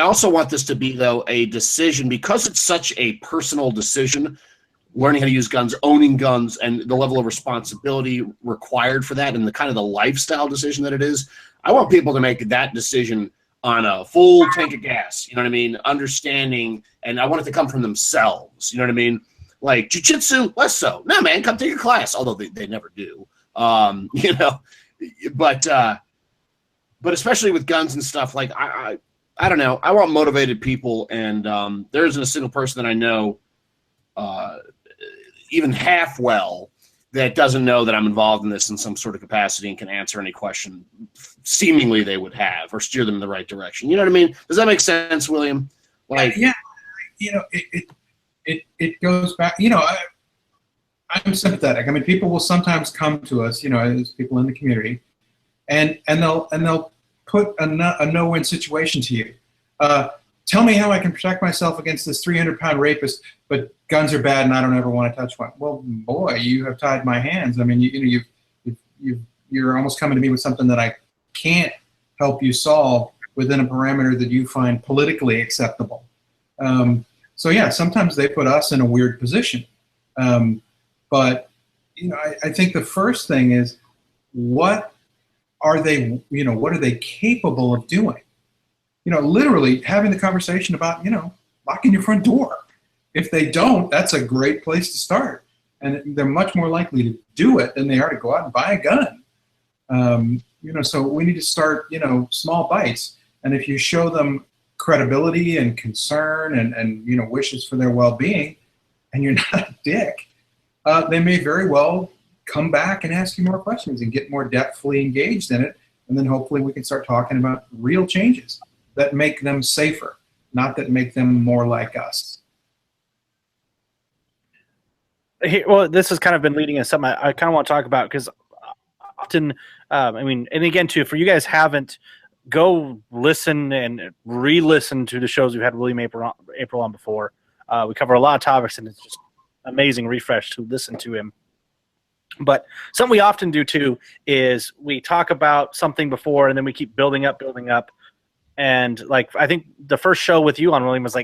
also want this to be, though, a decision, because it's such a personal decision, learning how to use guns, owning guns, and the level of responsibility required for that, and the kind of the lifestyle decision that it is. I want people to make that decision on a full tank of gas, you know what I mean? Understanding, and I want it to come from themselves, you know what I mean? Like jiu-jitsu, less so. No, man, come take your class, although they never do. But especially with guns and stuff, like I don't know. I want motivated people, and there isn't a single person that I know even half well that doesn't know that I'm involved in this in some sort of capacity and can answer any question seemingly they would have or steer them in the right direction. You know what I mean? Does that make sense, William? Like,
yeah, it goes back. I'm sympathetic. I mean, people will sometimes come to us, as people in the community, and they'll put a no-win situation to you. Tell me how I can protect myself against this 300-pound rapist, but guns are bad and I don't ever want to touch one. Well, boy, you have tied my hands. I mean, you're almost coming to me with something that I can't help you solve within a parameter that you find politically acceptable. So yeah, sometimes they put us in a weird position. But I think the first thing is, what are they capable of doing? Literally having the conversation about, locking your front door. If they don't, that's a great place to start. And they're much more likely to do it than they are to go out and buy a gun. So we need to start, small bites. And if you show them credibility and concern and wishes for their well-being, and you're not a dick, they may very well come back and ask you more questions and get more depthfully engaged in it. And then hopefully we can start talking about real changes that make them safer, not that make them more like us.
Well, this has kind of been leading us something I kind of want to talk about, because often, and again, too, for you guys haven't, go listen and re-listen to the shows we've had William Aprill on before. We cover a lot of topics, and it's just amazing refresh to listen to him. But something we often do, too, is we talk about something before, and then we keep building up. And, I think the first show with you on, William, was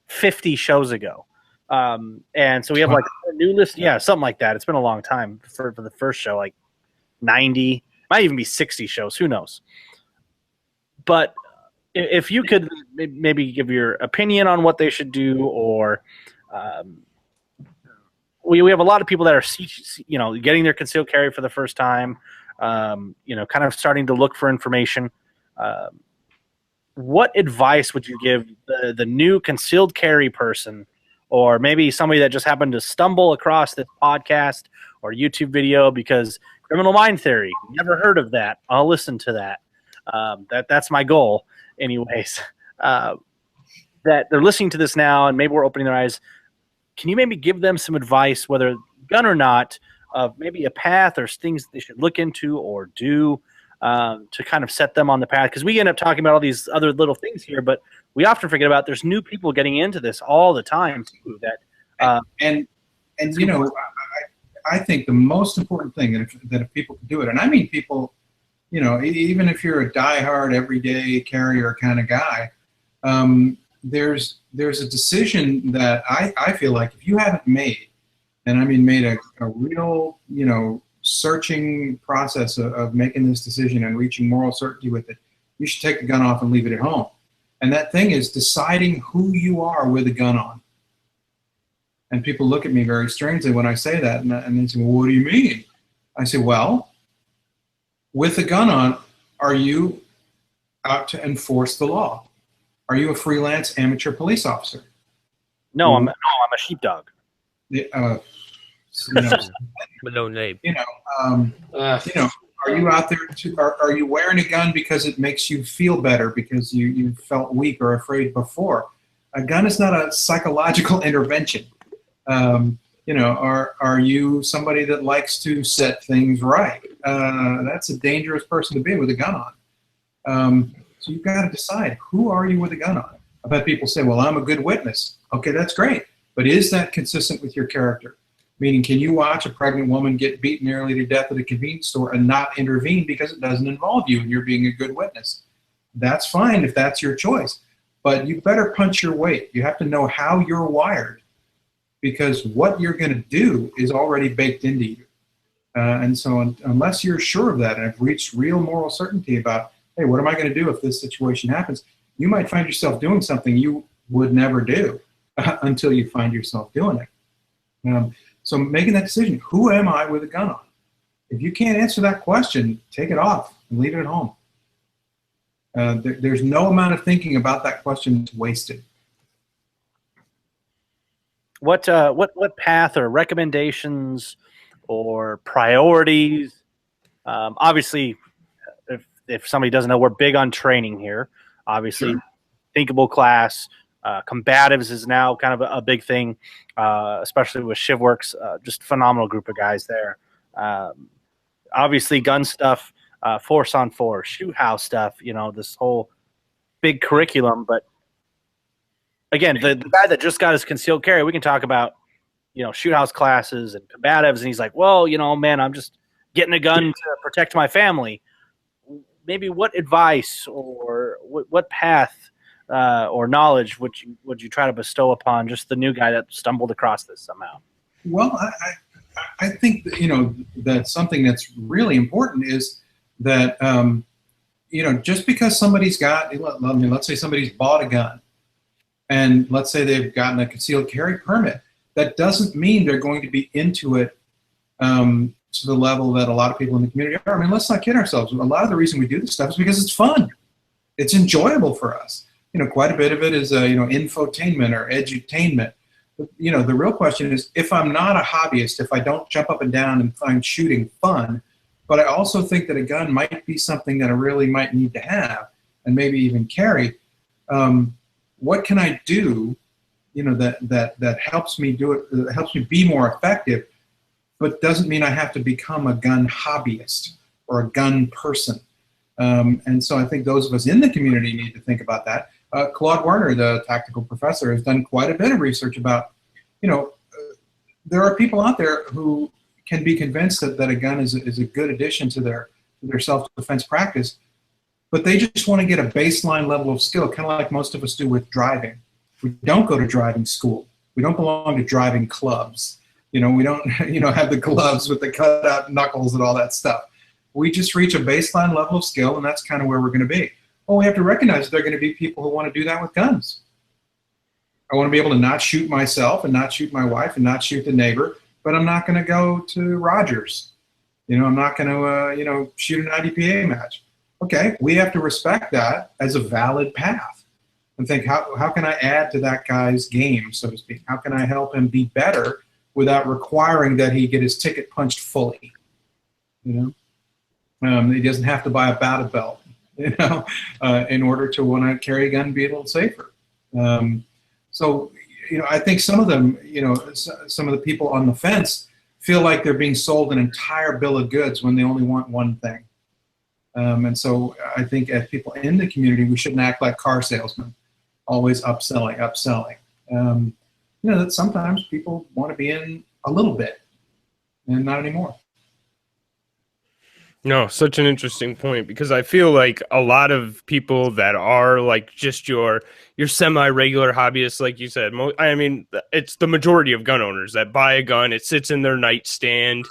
50 shows ago. And so we have a new list. Yeah, something like that. It's been a long time for the first show, 90, might even be 60 shows. Who knows? But if you could maybe give your opinion on what they should do, or we have a lot of people that are, getting their concealed carry for the first time, kind of starting to look for information. What advice would you give the new concealed carry person, or maybe somebody that just happened to stumble across this podcast or YouTube video because criminal mind theory, never heard of that? I'll listen to that. That's my goal, anyways. That they're listening to this now, and maybe we're opening their eyes. Can you maybe give them some advice, whether gun or not, of maybe a path or things they should look into or do to kind of set them on the path? Because we end up talking about all these other little things here, but we often forget about there's new people getting into this all the time too. That
I think the most important thing that if people can do it, and I mean people, even if you're a diehard everyday carrier kind of guy, there's a decision that I feel like if you haven't made, and I mean made a real searching process of making this decision and reaching moral certainty with it, you should take the gun off and leave it at home. And that thing is deciding who you are with a gun on. And people look at me very strangely when I say that, and they say, well, what do you mean? I say, well, with a gun on, are you out to enforce the law? Are you a freelance amateur police officer?
No, I'm a sheepdog.
You
With no name.
know, are you out there are you wearing a gun because it makes you feel better because you felt weak or afraid before? A gun is not a psychological intervention. Are you somebody that likes to set things right? That's a dangerous person to be with a gun on. So you've got to decide, who are you with a gun on? I bet people say, well, I'm a good witness. Okay, that's great. But is that consistent with your character? Meaning, can you watch a pregnant woman get beaten nearly to death at a convenience store and not intervene because it doesn't involve you and you're being a good witness? That's fine if that's your choice. But you better punch your weight. You have to know how you're wired, because what you're going to do is already baked into you. And so unless you're sure of that and have reached real moral certainty about, hey, what am I going to do if this situation happens? You might find yourself doing something you would never do until you find yourself doing it. So making that decision, who am I with a gun on? If you can't answer that question, take it off and leave it at home. There's no amount of thinking about that question that's wasted.
What path or recommendations or priorities? Obviously, if somebody doesn't know, we're big on training here. Obviously,
Sure.
Thinkable class, combatives is now kind of a big thing, especially with ShivWorks. Just phenomenal group of guys there. Obviously, gun stuff, force on force, shoot house stuff. This whole big curriculum. But again, the guy that just got his concealed carry, we can talk about, shoot house classes and combatives, and he's like, well, man, I'm just getting a gun to protect my family. Maybe what advice or what path or knowledge would you try to bestow upon just the new guy that stumbled across this somehow?
Well, I think that something that's really important is that just because somebody's got, let's say somebody's bought a gun, and let's say they've gotten a concealed carry permit, that doesn't mean they're going to be into it to the level that a lot of people in the community are. I mean, let's not kid ourselves. A lot of the reason we do this stuff is because it's fun. It's enjoyable for us. Quite a bit of it is, infotainment or edutainment. The real question is, if I'm not a hobbyist, if I don't jump up and down and find shooting fun, but I also think that a gun might be something that I really might need to have and maybe even carry, what can I do, that helps me do it, that helps me be more effective, but doesn't mean I have to become a gun hobbyist or a gun person. And so I think those of us in the community need to think about that. Claude Werner, the tactical professor, has done quite a bit of research about, there are people out there who can be convinced that a gun is a good addition to their self-defense practice, but they just want to get a baseline level of skill, kind of like most of us do with driving. We don't go to driving school. We don't belong to driving clubs. We don't, have the gloves with the cut-out knuckles and all that stuff. We just reach a baseline level of skill, and that's kind of where we're going to be. Well, we have to recognize that there are going to be people who want to do that with guns. I want to be able to not shoot myself and not shoot my wife and not shoot the neighbor, but I'm not going to go to Rogers. I'm not going to, shoot an IDPA match. Okay, we have to respect that as a valid path and think, how can I add to that guy's game, so to speak? How can I help him be better without requiring that he get his ticket punched fully? He doesn't have to buy a battle belt, in order to want to carry a gun and be a little safer. So, I think some of them, some of the people on the fence feel like they're being sold an entire bill of goods when they only want one thing. And so I think as people in the community, we shouldn't act like car salesmen, always upselling. That sometimes people want to be in a little bit and not anymore.
No, such an interesting point, because I feel like a lot of people that are like just your semi-regular hobbyists, like you said, it's the majority of gun owners that buy a gun, it sits in their nightstand,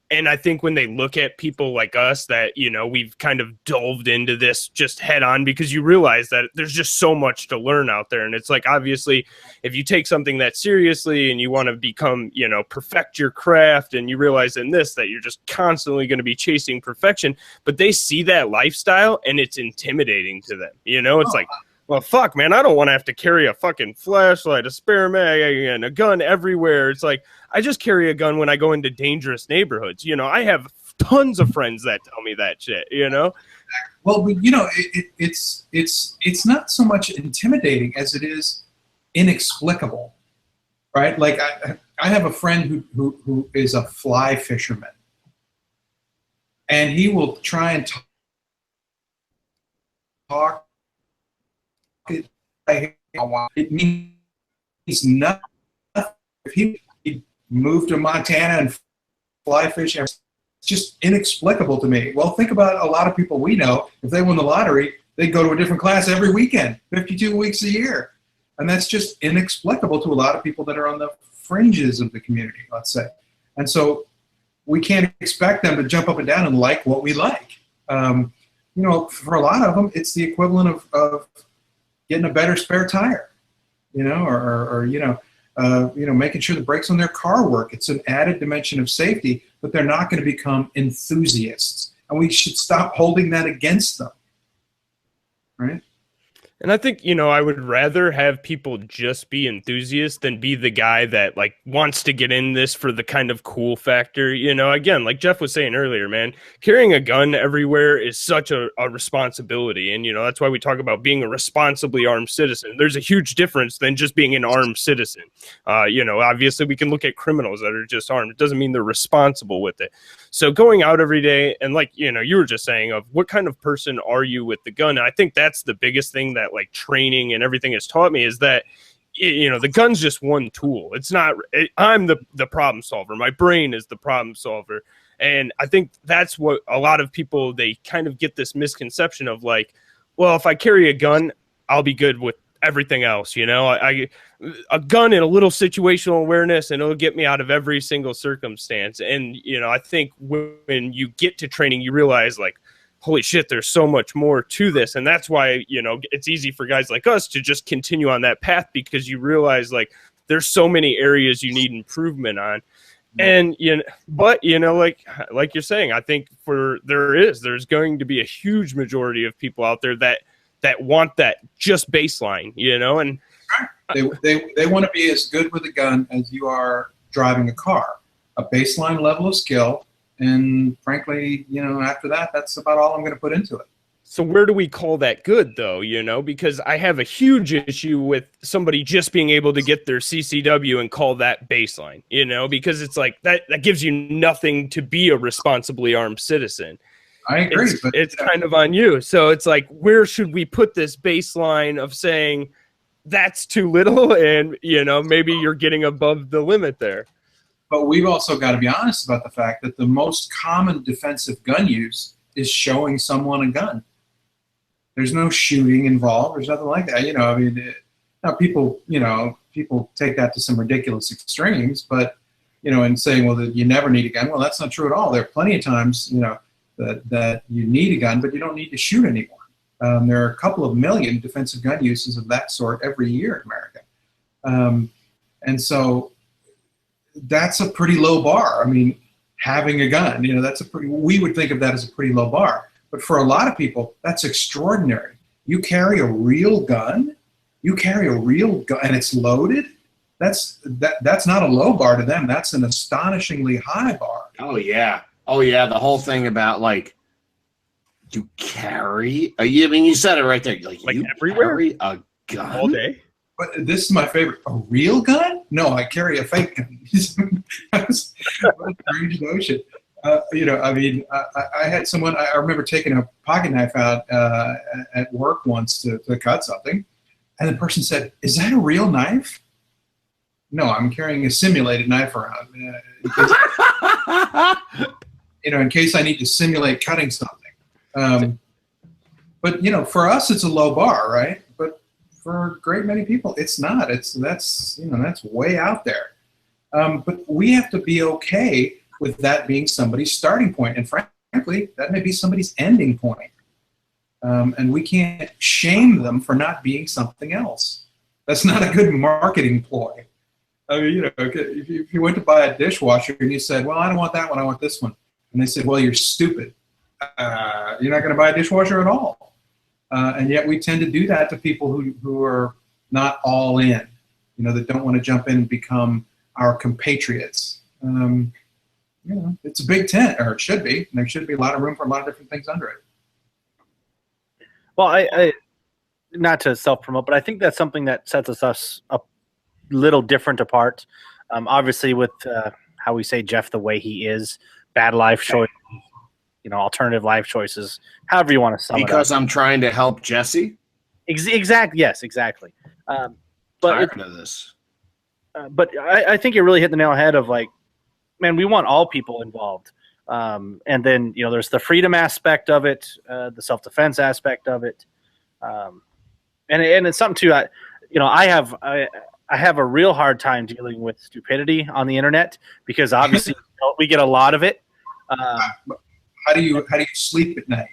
And I think when they look at people like us that, you know, we've kind of delved into this just head on, because you realize that there's just so much to learn out there. And it's like, obviously, if you take something that seriously and you want to become, you know, perfect your craft, and you realize in this that you're just constantly going to be chasing perfection, but they see that lifestyle and it's intimidating to them. You know, it's like, well, fuck, man, I don't want to have to carry a fucking flashlight, a spare mag, and a gun everywhere. It's like, I just carry a gun when I go into dangerous neighborhoods. You know, I have tons of friends that tell me that shit, you know?
Well, you know, it's not so much intimidating as it is inexplicable, right? Like I have a friend who is a fly fisherman, and he will try and talk. It means nothing. If he moved to Montana and fly fish, it's just inexplicable to me. Well, think about a lot of people we know. If they won the lottery, they'd go to a different class every weekend, 52 weeks a year. And that's just inexplicable to a lot of people that are on the fringes of the community, let's say. And so we can't expect them to jump up and down and like what we like. You know, for a lot of them, it's the equivalent of getting a better spare tire, you know, or making sure the brakes on their car work. It's an added dimension of safety, but they're not going to become enthusiasts. And we should stop holding that against them, right?
And I think, you know, I would rather have people just be enthusiasts than be the guy that like wants to get in this for the kind of cool factor. You know, again, like Jeff was saying earlier, man, carrying a gun everywhere is such a responsibility. And, you know, that's why we talk about being a responsibly armed citizen. There's a huge difference than just being an armed citizen. You know, obviously we can look at criminals that are just armed. It doesn't mean they're responsible with it. So going out every day, and like, you know, you were just saying, of what kind of person are you with the gun? And I think that's the biggest thing that like training and everything has taught me, is that, you know, the gun's just one tool. It's not, I'm the problem solver. My brain is the problem solver. And I think that's what a lot of people, they kind of get this misconception of like, well, if I carry a gun, I'll be good with everything else. You know, a gun and a little situational awareness, and it'll get me out of every single circumstance. And, you know, I think when you get to training, you realize like, holy shit, there's so much more to this. And that's why, you know, it's easy for guys like us to just continue on that path, because you realize like there's so many areas you need improvement on. And, you know, but, you know, like you're saying, I think there's going to be a huge majority of people out there that want that just baseline, you know, and
they want to be as good with a gun as you are driving a car, a baseline level of skill. And frankly, you know, after that, that's about all I'm going to put into it.
So where do we call that good, though? You know, because I have a huge issue with somebody just being able to get their CCW and call that baseline, you know, because it's like that gives you nothing to be a responsibly armed citizen.
I agree.
It's kind of on you. So it's like, where should we put this baseline of saying that's too little, and, you know, maybe you're getting above the limit there?
But we've also got to be honest about the fact that the most common defensive gun use is showing someone a gun. There's no shooting involved. There's nothing like that. You know, I mean, now people take that to some ridiculous extremes, but, you know, and saying, well, that you never need a gun. Well, that's not true at all. There are plenty of times, you know, that you need a gun, but you don't need to shoot anyone. There are a couple of million defensive gun uses of that sort every year in America. And so that's a pretty low bar. I mean, having a gun, you know, we would think of that as a pretty low bar. But for a lot of people, that's extraordinary. You carry a real gun, and it's loaded. That's not a low bar to them. That's an astonishingly high bar.
Oh yeah. The whole thing about like, you carry. I mean, you said it right there. Like you
everywhere?
Carry a gun
all day.
But this is my favorite. A real gun? No, I carry a fake gun. What a strange notion. You know, I mean, I had someone, I remember taking a pocket knife out at work once to cut something. And the person said, "Is that a real knife?" No, I'm carrying a simulated knife around. You know, in case I need to simulate cutting something. But, you know, for us, it's a low bar, right? But for a great many people, it's not. That's way out there. But we have to be okay with that being somebody's starting point. And frankly, that may be somebody's ending point. And we can't shame them for not being something else. That's not a good marketing ploy. I mean, you know, if you went to buy a dishwasher and you said, well, I don't want that one, I want this one. And they said, well, you're stupid. You're not going to buy a dishwasher at all. And yet we tend to do that to people who are not all in, you know, that don't want to jump in and become our compatriots. You know, it's a big tent, or it should be. And there should be a lot of room for a lot of different things under it.
Well, I not to self-promote, but I think that's something that sets us a little different apart. Obviously, with how we say Jeff the way he is, bad life choices, you know, alternative life choices, however you want to sum it up.
Because I'm trying to help Jesse.
Exactly. Yes, exactly. But
Tired of this.
But I think you really hit the nail on the head of, like, man, we want all people involved. And then, you know, there's the freedom aspect of it, the self-defense aspect of it. And it's something too, I have a real hard time dealing with stupidity on the internet, because obviously you know, we get a lot of it.
How do you sleep at night?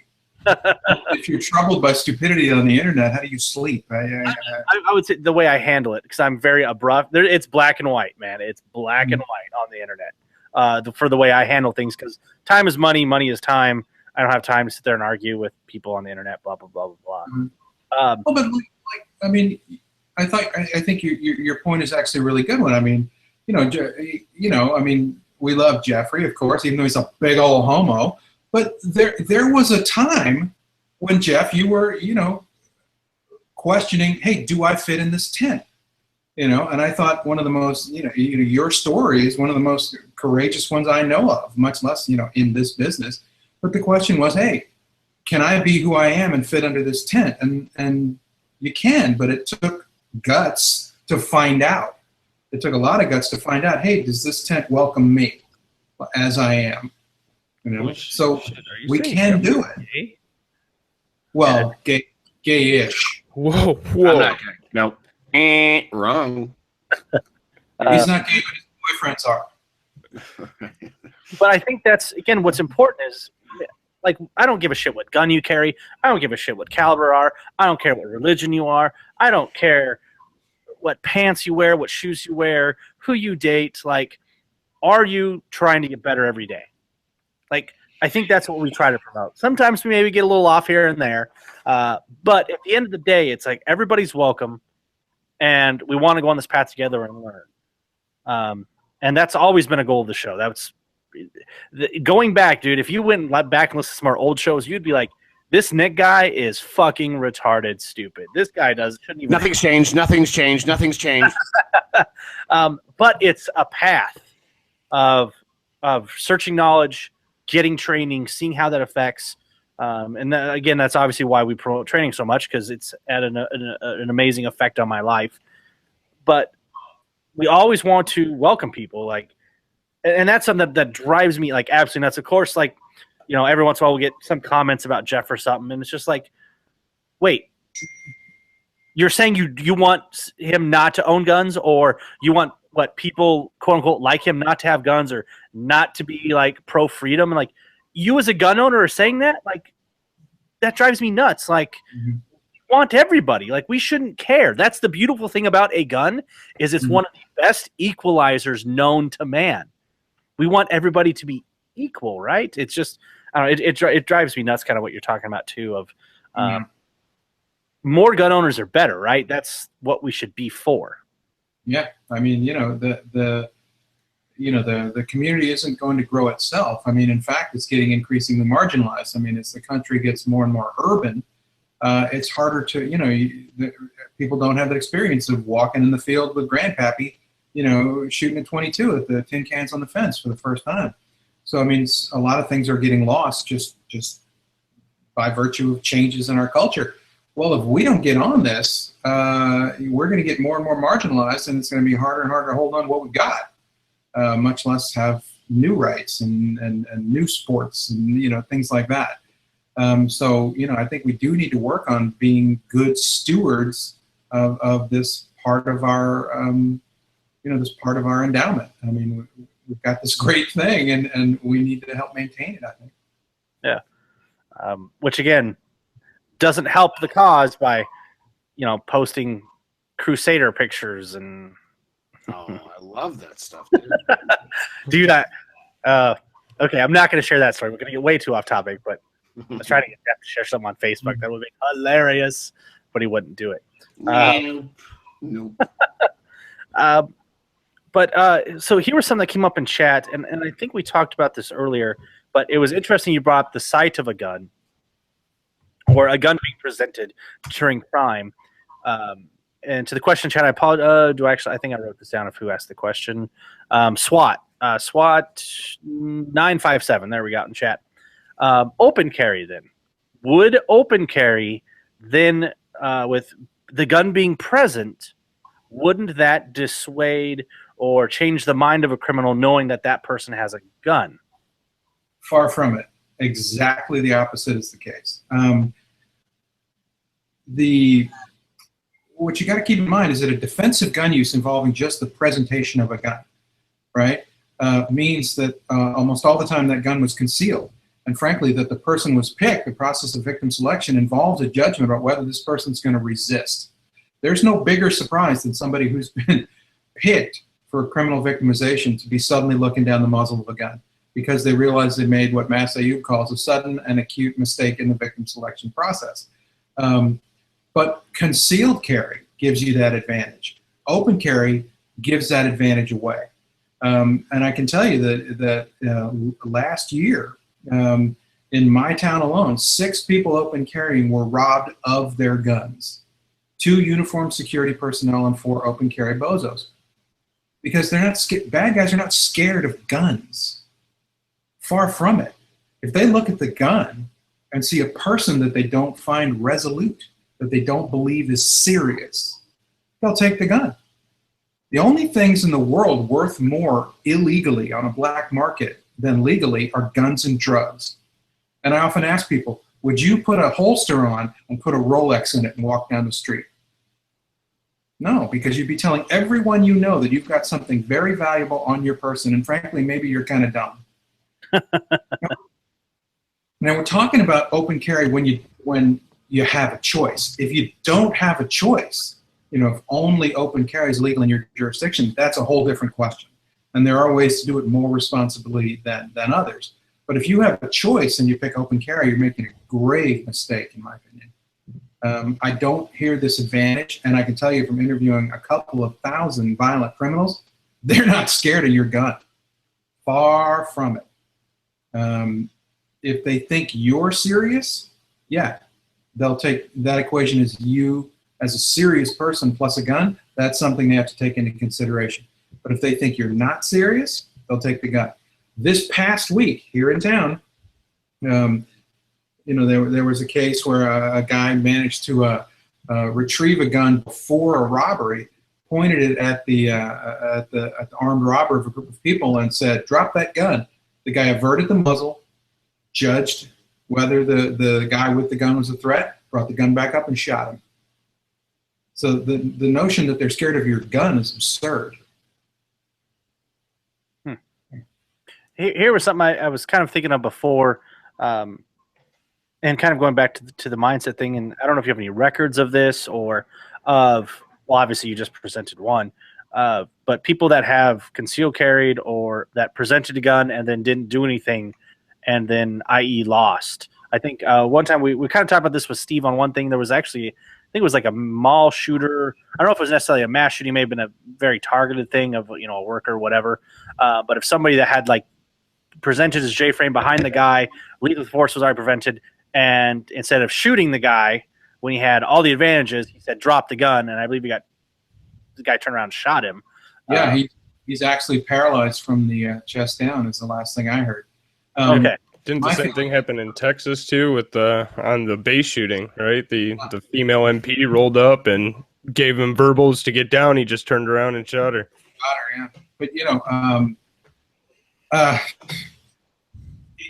If you're troubled by stupidity on the internet, how do you sleep?
I would say the way I handle it, because I'm very abrupt. It's black and white, man. It's black and white on the internet for the way I handle things, because time is money, money is time. I don't have time to sit there and argue with people on the internet, blah, blah, blah, blah, blah.
Well, but like, I mean, I think your point is actually a really good one. I mean, I mean, we love Jeffrey, of course, even though he's a big old homo. But there was a time when, Jeff, you were, you know, questioning, hey, do I fit in this tent? You know, and I thought one of the most, your story is one of the most courageous ones I know of, much less, you know, in this business. But the question was, hey, can I be who I am and fit under this tent? And you can, but it took guts to find out. It took a lot of guts to find out, hey, does this tent welcome me as I am? You know, so we can do it.
Gay?
Well, gay-ish.
Whoa.
I'm not gay. Nope. Wrong.
He's not gay, but his boyfriends are.
But I think that's, again, what's important is, like, I don't give a shit what gun you carry. I don't give a shit what caliber are. I don't care what religion you are. I don't care what pants you wear, what shoes you wear, who you date. Like, are you trying to get better every day? Like, I think that's what we try to promote. Sometimes we maybe get a little off here and there. But at the end of the day, it's like everybody's welcome, and we want to go on this path together and learn. And that's always been a goal of the show. That's going back, dude. If you went back and listened to some of our old shows, you'd be like, this Nick guy is fucking retarded stupid. This guy shouldn't even.
Nothing's changed. Nothing's changed. Nothing's changed.
But it's a path of searching knowledge, getting training, seeing how that affects. And again, that's obviously why we promote training so much, because it's had an amazing effect on my life. But we always want to welcome people, like, and that's something that drives me like absolutely nuts. Of course, like, you know, every once in a while we get some comments about Jeff or something, and it's just like, wait, you're saying you want him not to own guns, or you want what people quote unquote like him not to have guns, or not to be like pro freedom? And like, you as a gun owner are saying that? Like, that drives me nuts. Like, we want everybody. Like, we shouldn't care. That's the beautiful thing about a gun, is it's one of the best equalizers known to man. We want everybody to be equal, right? It's just, I don't know, it drives me nuts, kind of what you're talking about too, of more gun owners are better, right? That's what we should be for.
Yeah, I mean, you know, the community isn't going to grow itself. I mean, in fact, it's getting increasingly marginalized. I mean, as the country gets more and more urban, it's harder to, you know, people don't have that experience of walking in the field with Grandpappy, you know, shooting a 22 at the tin cans on the fence for the first time. So, I mean, a lot of things are getting lost just by virtue of changes in our culture. Well, if we don't get on this, we're going to get more and more marginalized, and it's going to be harder and harder to hold on to what we've got, much less have new rights and new sports and, you know, things like that. So, you know, I think we do need to work on being good stewards of this part of our, this part of our endowment. I mean, we've got this great thing, and we need to help maintain it, I think.
Yeah. Which again doesn't help the cause by, posting Crusader pictures and
Oh, I love that stuff, dude.
do that. Okay, I'm not going to share that story. We're going to get way too off topic, but I was trying to get Jeff to share something on Facebook that would be hilarious, but he wouldn't do it.
Nope.
So here was something that came up in chat, and I think we talked about this earlier, but it was interesting you brought up the sight of a gun or a gun being presented during crime. And to the question, chat, I apologize. I think I wrote this down of who asked the question. SWAT. SWAT 957. There we got in chat. Open carry then. Would open carry then, with the gun being present, wouldn't that dissuade or change the mind of a criminal knowing that that person has a gun?
Far from it. Exactly the opposite is the case. What you got to keep in mind is that a defensive gun use involving just the presentation of a gun, right, means that almost all the time that gun was concealed. And frankly, that the person was picked, the process of victim selection involves a judgment about whether this person's going to resist. There's no bigger surprise than somebody who's been picked for criminal victimization to be suddenly looking down the muzzle of a gun because they realize they made what Mass Ayub calls a sudden and acute mistake in the victim selection process. But concealed carry gives you that advantage. Open carry gives that advantage away. And I can tell you that last year, in my town alone, 6 people open carrying were robbed of their guns. 2 uniformed security personnel and 4 open carry bozos. Because they're not bad guys are not scared of guns. Far from it. If they look at the gun and see a person that they don't find resolute, that they don't believe is serious, they'll take the gun. The only things in the world worth more illegally on a black market than legally are guns and drugs. And I often ask people, would you put a holster on and put a Rolex in it and walk down the street? No, because you'd be telling everyone you know that you've got something very valuable on your person, and frankly, maybe you're kind of dumb. Now we're talking about open carry when you have a choice. If you don't have a choice, if only open carry is legal in your jurisdiction, that's a whole different question. And there are ways to do it more responsibly than others. But if you have a choice and you pick open carry, you're making a grave mistake, in my opinion. I don't hear this advantage, and I can tell you from interviewing a couple of thousand violent criminals, they're not scared of your gun. Far from it. If they think you're serious, yeah, they'll take that equation as you as a serious person plus a gun. That's something they have to take into consideration. But if they think you're not serious, they'll take the gun. This past week here in town, there was a case where a guy managed to retrieve a gun before a robbery, pointed it at the armed robber of a group of people, and said, "Drop that gun." The guy averted the muzzle, judged whether the guy with the gun was a threat, brought the gun back up, and shot him. So the notion that they're scared of your gun is absurd.
Here was something I was kind of thinking of before, and kind of going back to the mindset thing. And I don't know if you have any records of this or well, obviously you just presented one, but people that have concealed carried or that presented a gun and then didn't do anything and then, i.e. lost. I think one time we kind of talked about this with Steve on one thing. There was actually, I think it was like a mall shooter. I don't know if it was necessarily a mass shooting. It may have been a very targeted thing of, a worker or whatever. But if somebody that had like presented his J-frame behind the guy, lethal force was already prevented, and instead of shooting the guy when he had all the advantages, he said drop the gun, and I believe the guy turned around and shot him.
Yeah, he's actually paralyzed from the chest down is the last thing I heard.
Okay.
Didn't the same thing happen in Texas too with on the base shooting, right? The female MP rolled up and gave him verbals to get down. He just turned around and shot her.
Yeah. But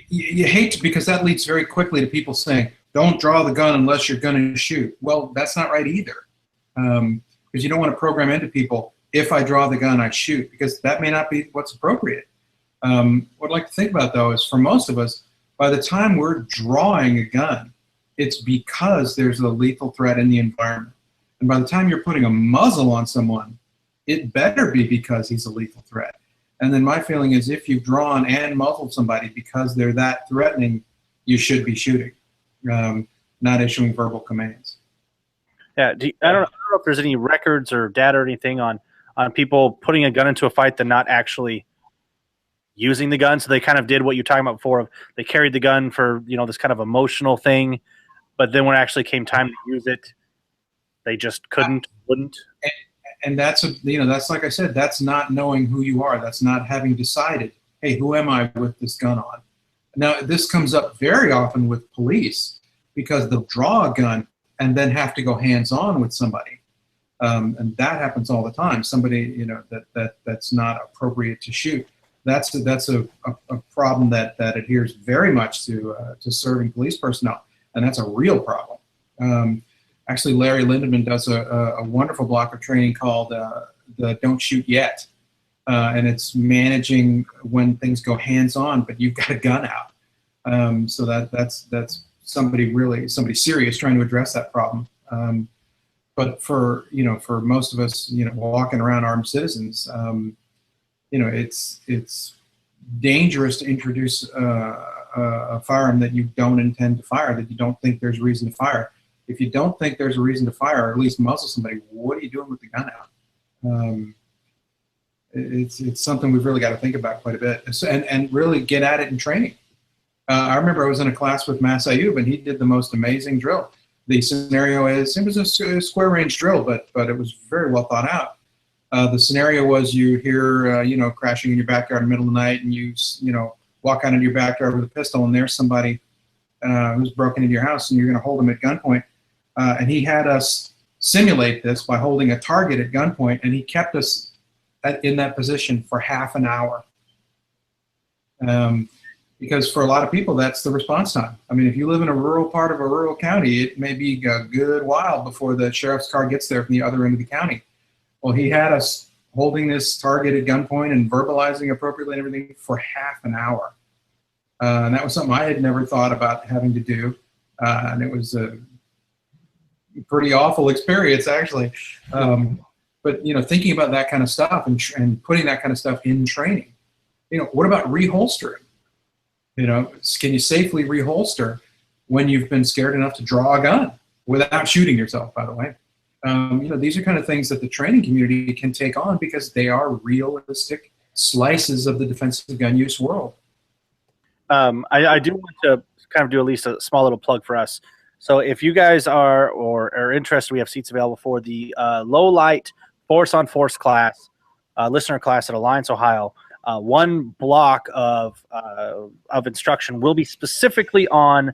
you hate to, because that leads very quickly to people saying, don't draw the gun unless you're going to shoot. Well, that's not right either. Because you don't want to program into people, if I draw the gun, I shoot, because that may not be what's appropriate. What I'd like to think about, though, is for most of us, by the time we're drawing a gun, it's because there's a lethal threat in the environment. And by the time you're putting a muzzle on someone, it better be because he's a lethal threat. And then my feeling is if you've drawn and muzzled somebody because they're that threatening, you should be shooting, not issuing verbal commands.
Yeah, I don't know if there's any records or data or anything on people putting a gun into a fight than not actually using the gun. So they kind of did what you're talking about before. Of they carried the gun for this kind of emotional thing, but then when it actually came time to use it, they just wouldn't.
And that's that's like I said, that's not knowing who you are. That's not having decided, hey, who am I with this gun on? Now this comes up very often with police because they'll draw a gun and then have to go hands-on with somebody. And that happens all the time. Somebody, that's not appropriate to shoot. That's a problem that adheres very much to serving police personnel, and that's a real problem. Actually, Larry Lindemann does a wonderful block of training called the Don't Shoot Yet, and it's managing when things go hands-on, but you've got a gun out. So that's somebody serious trying to address that problem. But for most of us, walking around armed citizens, it's dangerous to introduce a firearm that you don't intend to fire, that you don't think there's reason to fire. If you don't think there's a reason to fire, or at least muzzle somebody, what are you doing with the gun out? It's something we've really got to think about quite a bit, and really get at it in training. I remember I was in a class with Mass Ayub, and he did the most amazing drill. The scenario is, it was a square range drill, but it was very well thought out. The scenario was you hear, crashing in your backyard in the middle of the night, and you walk out into your backyard with a pistol, and there's somebody who's broken into your house, and you're going to hold him at gunpoint. And he had us simulate this by holding a target at gunpoint, and he kept us in that position for half an hour. Because for a lot of people, that's the response time. I mean, if you live in a rural part of a rural county, it may be a good while before the sheriff's car gets there from the other end of the county. Well, he had us holding this target at gunpoint and verbalizing appropriately and everything for half an hour. And that was something I had never thought about having to do. And it was a pretty awful experience, actually. But, thinking about that kind of stuff and putting that kind of stuff in training. What about reholstering? Can you safely reholster when you've been scared enough to draw a gun without shooting yourself, by the way? These are kind of things that the training community can take on because they are realistic slices of the defensive gun use world.
I do want to kind of do at least a small little plug for us. So if you guys are interested, we have seats available for the low light force on force class, listener class at Alliance, Ohio. One block of instruction will be specifically on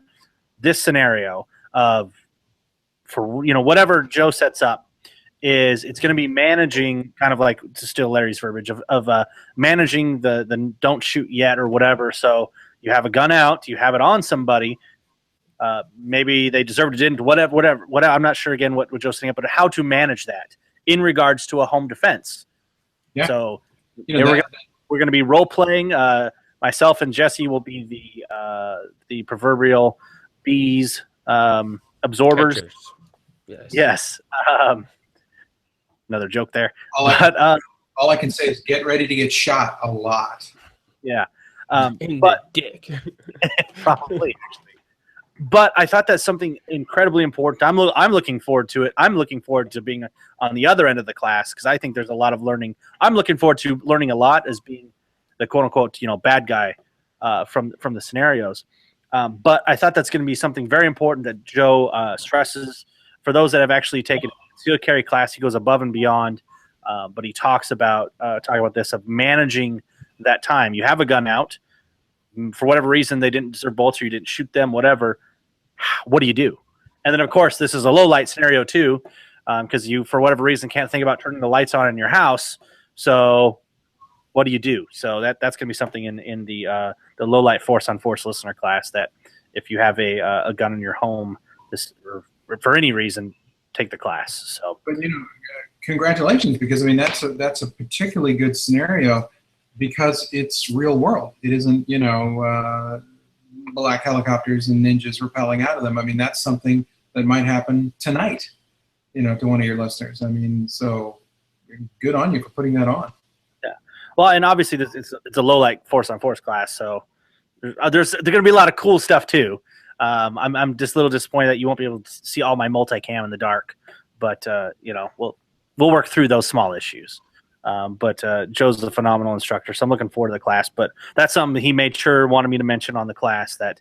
this scenario of, for whatever Joe sets up, it's going to be managing, kind of like, to steal Larry's verbiage, of managing the don't shoot yet or whatever. So you have a gun out, you have it on somebody, maybe they deserved it, didn't, whatever. I'm not sure again what Joe's saying, but how to manage that in regards to a home defense. Yeah. So we're going to be role playing. Myself and Jesse will be the proverbial bees, absorbers. Catchers. Yes. Another joke there.
All I can say is get ready to get shot a lot.
Yeah.
In the dick.
Probably. But I thought that's something incredibly important. I'm looking forward to it. I'm looking forward to being on the other end of the class because I think there's a lot of learning. I'm looking forward to learning a lot as being the quote unquote bad guy from the scenarios. But I thought that's going to be something very important that Joe stresses for those that have actually taken a concealed carry class. He goes above and beyond, but he talks about this of managing that time. You have a gun out. For whatever reason, they didn't deserve bullets or you didn't shoot them, whatever. What do you do? And then, of course, this is a low light scenario too, because you, for whatever reason, can't think about turning the lights on in your house. So what do you do? So that's going to be something in the low light force on force listener class, that if you have a gun in your home, or for any reason, take the class. So,
but congratulations, because I mean that's a particularly good scenario. because it's real world. It isn't, black helicopters and ninjas rappelling out of them. I mean, that's something that might happen tonight, to one of your listeners. I mean, so good on you for putting that on.
Yeah. Well, and obviously it's a low light force on force class, so there's going to be a lot of cool stuff too. I'm just a little disappointed that you won't be able to see all my multicam in the dark, but we'll work through those small issues. But Joe's a phenomenal instructor, so I'm looking forward to the class. But that's something he made sure wanted me to mention on the class, that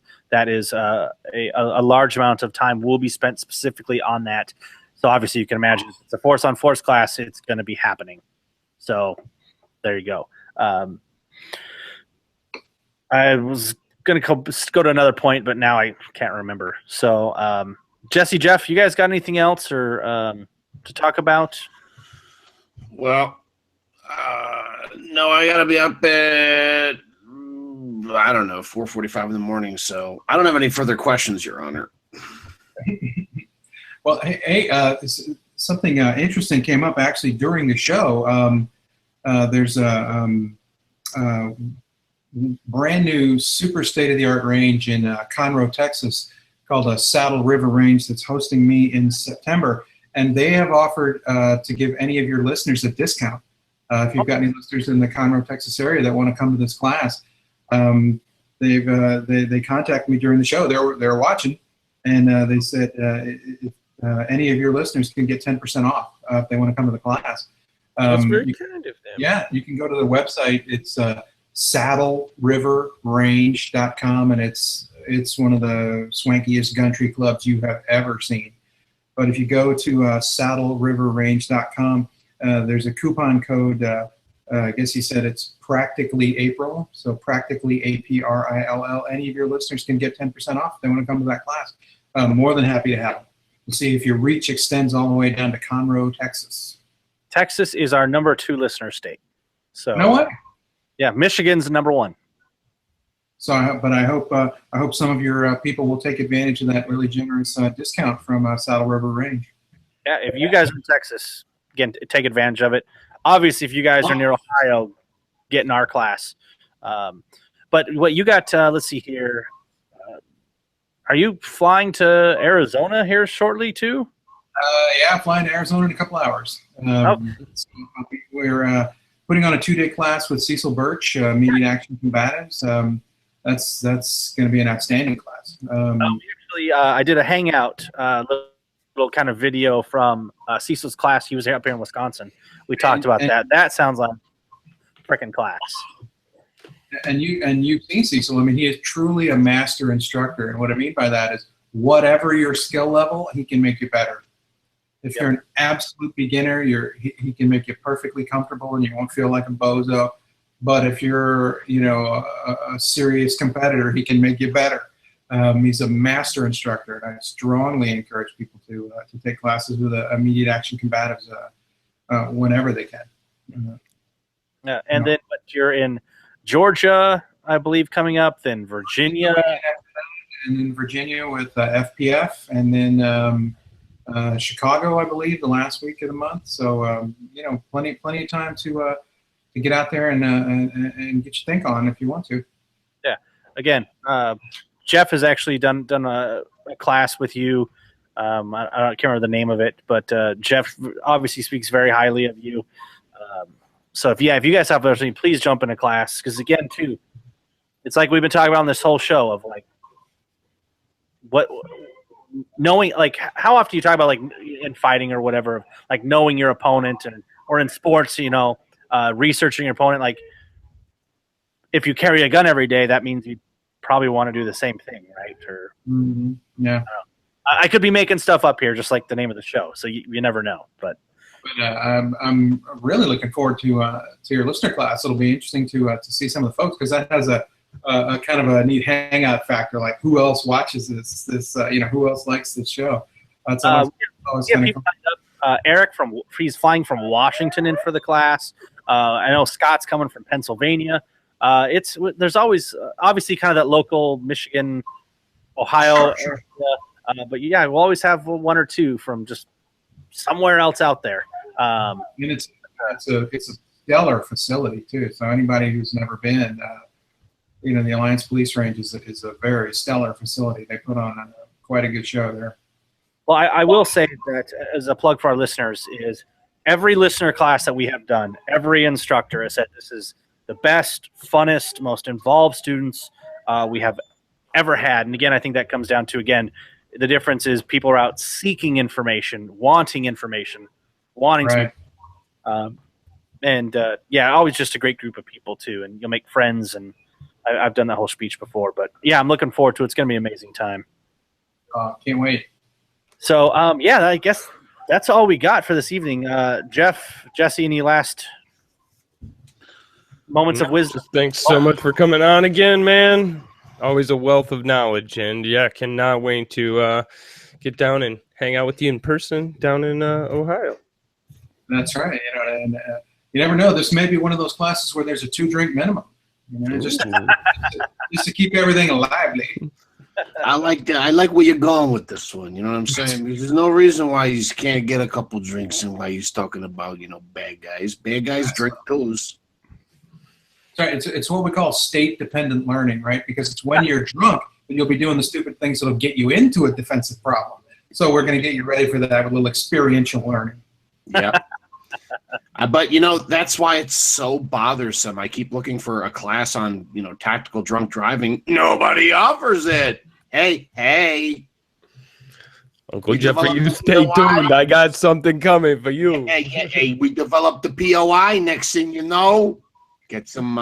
is a large amount of time will be spent specifically on that. So obviously you can imagine if it's a force on force class, it's going to be happening. So there you go. I was going to go to another point, but now I can't remember. So Jesse, Jeff, you guys got anything else or to talk about?
Well, no, I gotta be up at 4:45 in the morning. So I don't have any further questions, Your Honor.
Well, hey, something interesting came up actually during the show. There's a brand new super state-of-the-art range in Conroe, Texas, called a Saddle River Range that's hosting me in September, and they have offered to give any of your listeners a discount. If you've got any listeners in the Conroe, Texas area that want to come to this class, they contacted me during the show. They were watching, and they said any of your listeners can get 10% off if they want to come to the class.
That's very kind of them.
Yeah, you can go to the website. It's saddleriverrange.com, and it's one of the swankiest country clubs you have ever seen. But if you go to saddleriverrange.com, there's a coupon code. I guess he said it's practically Aprill, so practically APRILL. Any of your listeners can get 10% off if they want to come to that class. More than happy to have them. We'll see if your reach extends all the way down to Conroe, Texas.
Texas is our number 2 listener state. So
You know what?
Yeah, Michigan's number 1.
So, I hope some of your people will take advantage of that really generous discount from Saddle River Range.
Yeah, if you guys are in Texas, again, take advantage of it. Obviously, if you guys are near Ohio, get in our class. But what you got, let's see here. Are you flying to Arizona here shortly, too?
Yeah, flying to Arizona in a couple hours. So we're putting on a 2-day class with Cecil Birch, Immediate Action Combatives. That's going to be an outstanding class.
Actually, I did a hangout, little kind of video from Cecil's class. He was up here in Wisconsin. We talked about that. That sounds like freaking class.
And you've seen Cecil. I mean, he is truly a master instructor. And what I mean by that is whatever your skill level, he can make you better. If you're an absolute beginner, he can make you perfectly comfortable and you won't feel like a bozo. But if you're, a serious competitor, he can make you better. He's a master instructor, and I strongly encourage people to take classes with Immediate Action Combatives whenever they can.
Yeah, and then you're in Georgia, I believe, coming up, then Virginia.
And then Virginia with FPF, and then Chicago, I believe, the last week of the month. So, plenty of time to get out there and get your think on if you want to.
Yeah. Again, Jeff has actually done a class with you. I can't remember the name of it, but Jeff obviously speaks very highly of you. So if you guys have anything, please jump in a class, because again, too, it's like we've been talking about on this whole show of like knowing, like, how often you talk about, like, in fighting or whatever, like knowing your opponent, or in sports, researching your opponent. Like, if you carry a gun every day, that means you probably want to do the same thing, right? Or
yeah,
I could be making stuff up here, just like the name of the show, so you never know. But
I'm really looking forward to your listener class. It'll be interesting to see some of the folks, because that has a kind of a neat hangout factor. Like, who else watches this? Who else likes this show? That's always kind of cool.
Eric he's flying from Washington in for the class. I know Scott's coming from Pennsylvania. There's always obviously kind of that local Michigan, Ohio area, but yeah, we'll always have one or two from just somewhere else out there.
And it's a stellar facility too. So anybody who's never been, the Alliance Police Range is a very stellar facility. They put on quite a good show there.
Well, I will say that as a plug for our listeners is every listener class that we have done, every instructor has said this is the best, funnest, most involved students we have ever had. And again, I think that comes down to, again, the difference is people are out seeking information, wanting
Right.
to, always just a great group of people too. And you'll make friends. And I've done that whole speech before, but yeah, I'm looking forward to it. It's going to be an amazing time.
Can't wait.
So, I guess that's all we got for this evening. Jeff, Jesse, any last moments of wisdom?
Thanks so much for coming on again, man. Always a wealth of knowledge, and cannot wait to get down and hang out with you in person down in Ohio.
That's right. And you never know. This may be one of those classes where there's a 2-drink minimum. Just to keep everything lively.
I like that. I like where you're going with this one. You know what I'm saying? There's no reason why you can't get a couple drinks and why he's talking about, bad guys. Bad guys drink tools.
Sorry, it's what we call state-dependent learning, right? Because it's when you're drunk that you'll be doing the stupid things that'll get you into a defensive problem. So we're going to get you ready for that with a little experiential learning.
Yeah. But, that's why it's so bothersome. I keep looking for a class on, tactical drunk driving. Nobody offers it. Hey.
Uncle Jeffrey, you stay tuned. I got something coming for you.
Hey, we developed the POI. Next thing you know, get some,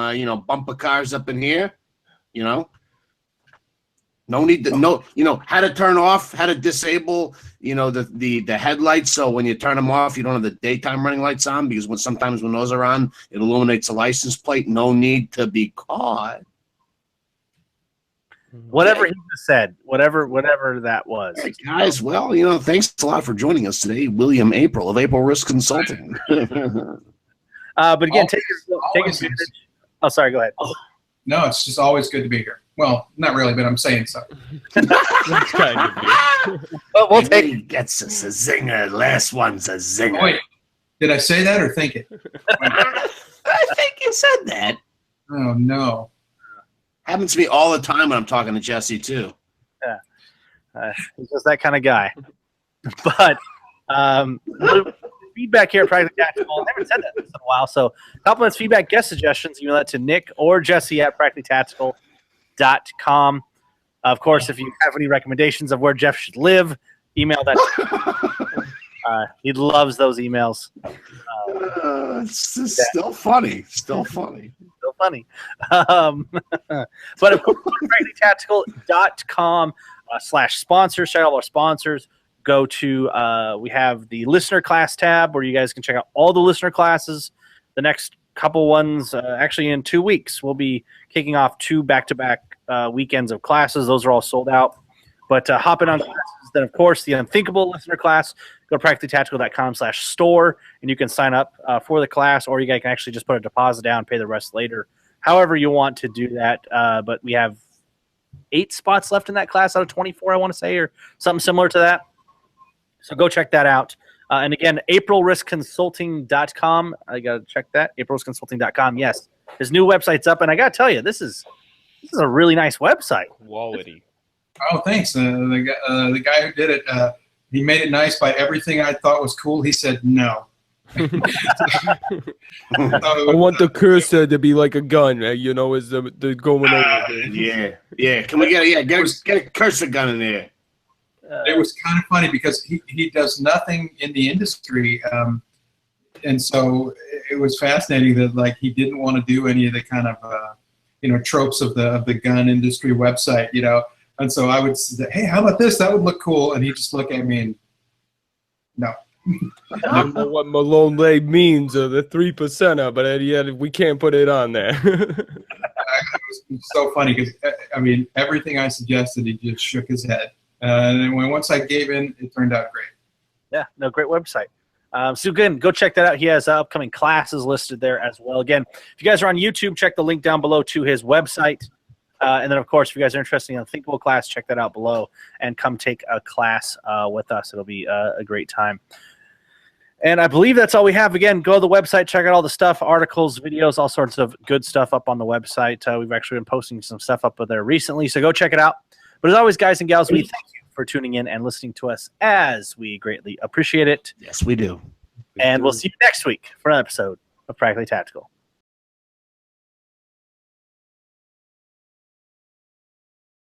bumper cars up in here, No need to how to turn off, how to disable, the headlights. So when you turn them off, you don't have the daytime running lights on, because sometimes when those are on, it illuminates the license plate. No need to be caught.
Whatever he just said, whatever that was.
Hey guys, well, thanks a lot for joining us today, William Aprill of Aprill Risk Consulting.
But again, take advantage. Oh, sorry. Go ahead.
No, it's just always good to be here. Well, not really, but I'm saying so.
That's kind of
Well, we'll take it.
Gets us a zinger. Last one's a zinger.
Wait, did I say that or think it?
I think you said that.
Oh, no.
Happens to me all the time when I'm talking to Jesse, too.
He's just that kind of guy. But feedback here at Practically Tactical. I haven't said that in a while. So compliments, feedback, guest suggestions, email that to Nick or Jesse at practicallytactical.com. Of course, if you have any recommendations of where Jeff should live, email that to he loves those emails.
It's still funny. Still funny.
So funny. But of course, practicallytactical.com/sponsors. Shout out all our sponsors. Go to we have the listener class tab where you guys can check out all the listener classes. The next couple ones, actually in 2 weeks, we'll be kicking off 2 back-to-back weekends of classes. Those are all sold out. But hop in on classes. Then, of course, the Unthinkable listener class. Go to practicallytactical.com/store, and you can sign up for the class, or you guys can actually just put a deposit down, pay the rest later. However you want to do that. But we have 8 spots left in that class out of 24, I want to say, or something similar to that. So go check that out. And again, aprilriskconsulting.com. I got to check that. aprilriskconsulting.com. Yes. His new website's up, and I got to tell you, this is a really nice website.
quality.
Oh, thanks. The guy who did it, he made it nice by everything I thought was cool. He said no.
I want the cursor to be like a gun, as the going over.
Yeah. Can we get a cursor gun in there?
It was kind of funny because he does nothing in the industry, and so it was fascinating that he didn't want to do any of the kind of tropes of the gun industry website, And so I would say, hey, how about this? That would look cool. And he'd just look at me and no.
I don't know what Malone Lay means, or the 3%er, but yet we can't put it on there.
It was so funny because everything I suggested, he just shook his head. And then once I gave in, it turned out great.
Yeah, no, great website. So again, go check that out. He has upcoming classes listed there as well. Again, if you guys are on YouTube, check the link down below to his website. And then, of course, if you guys are interested in a Unthinkable class, check that out below and come take a class with us. It'll be a great time. And I believe that's all we have. Again, go to the website, check out all the stuff, articles, videos, all sorts of good stuff up on the website. We've actually been posting some stuff up there recently, so go check it out. But as always, guys and gals, we thank you for tuning in and listening to us, as we greatly appreciate it.
Yes, we do.
And we'll see you next week for another episode of Practically Tactical.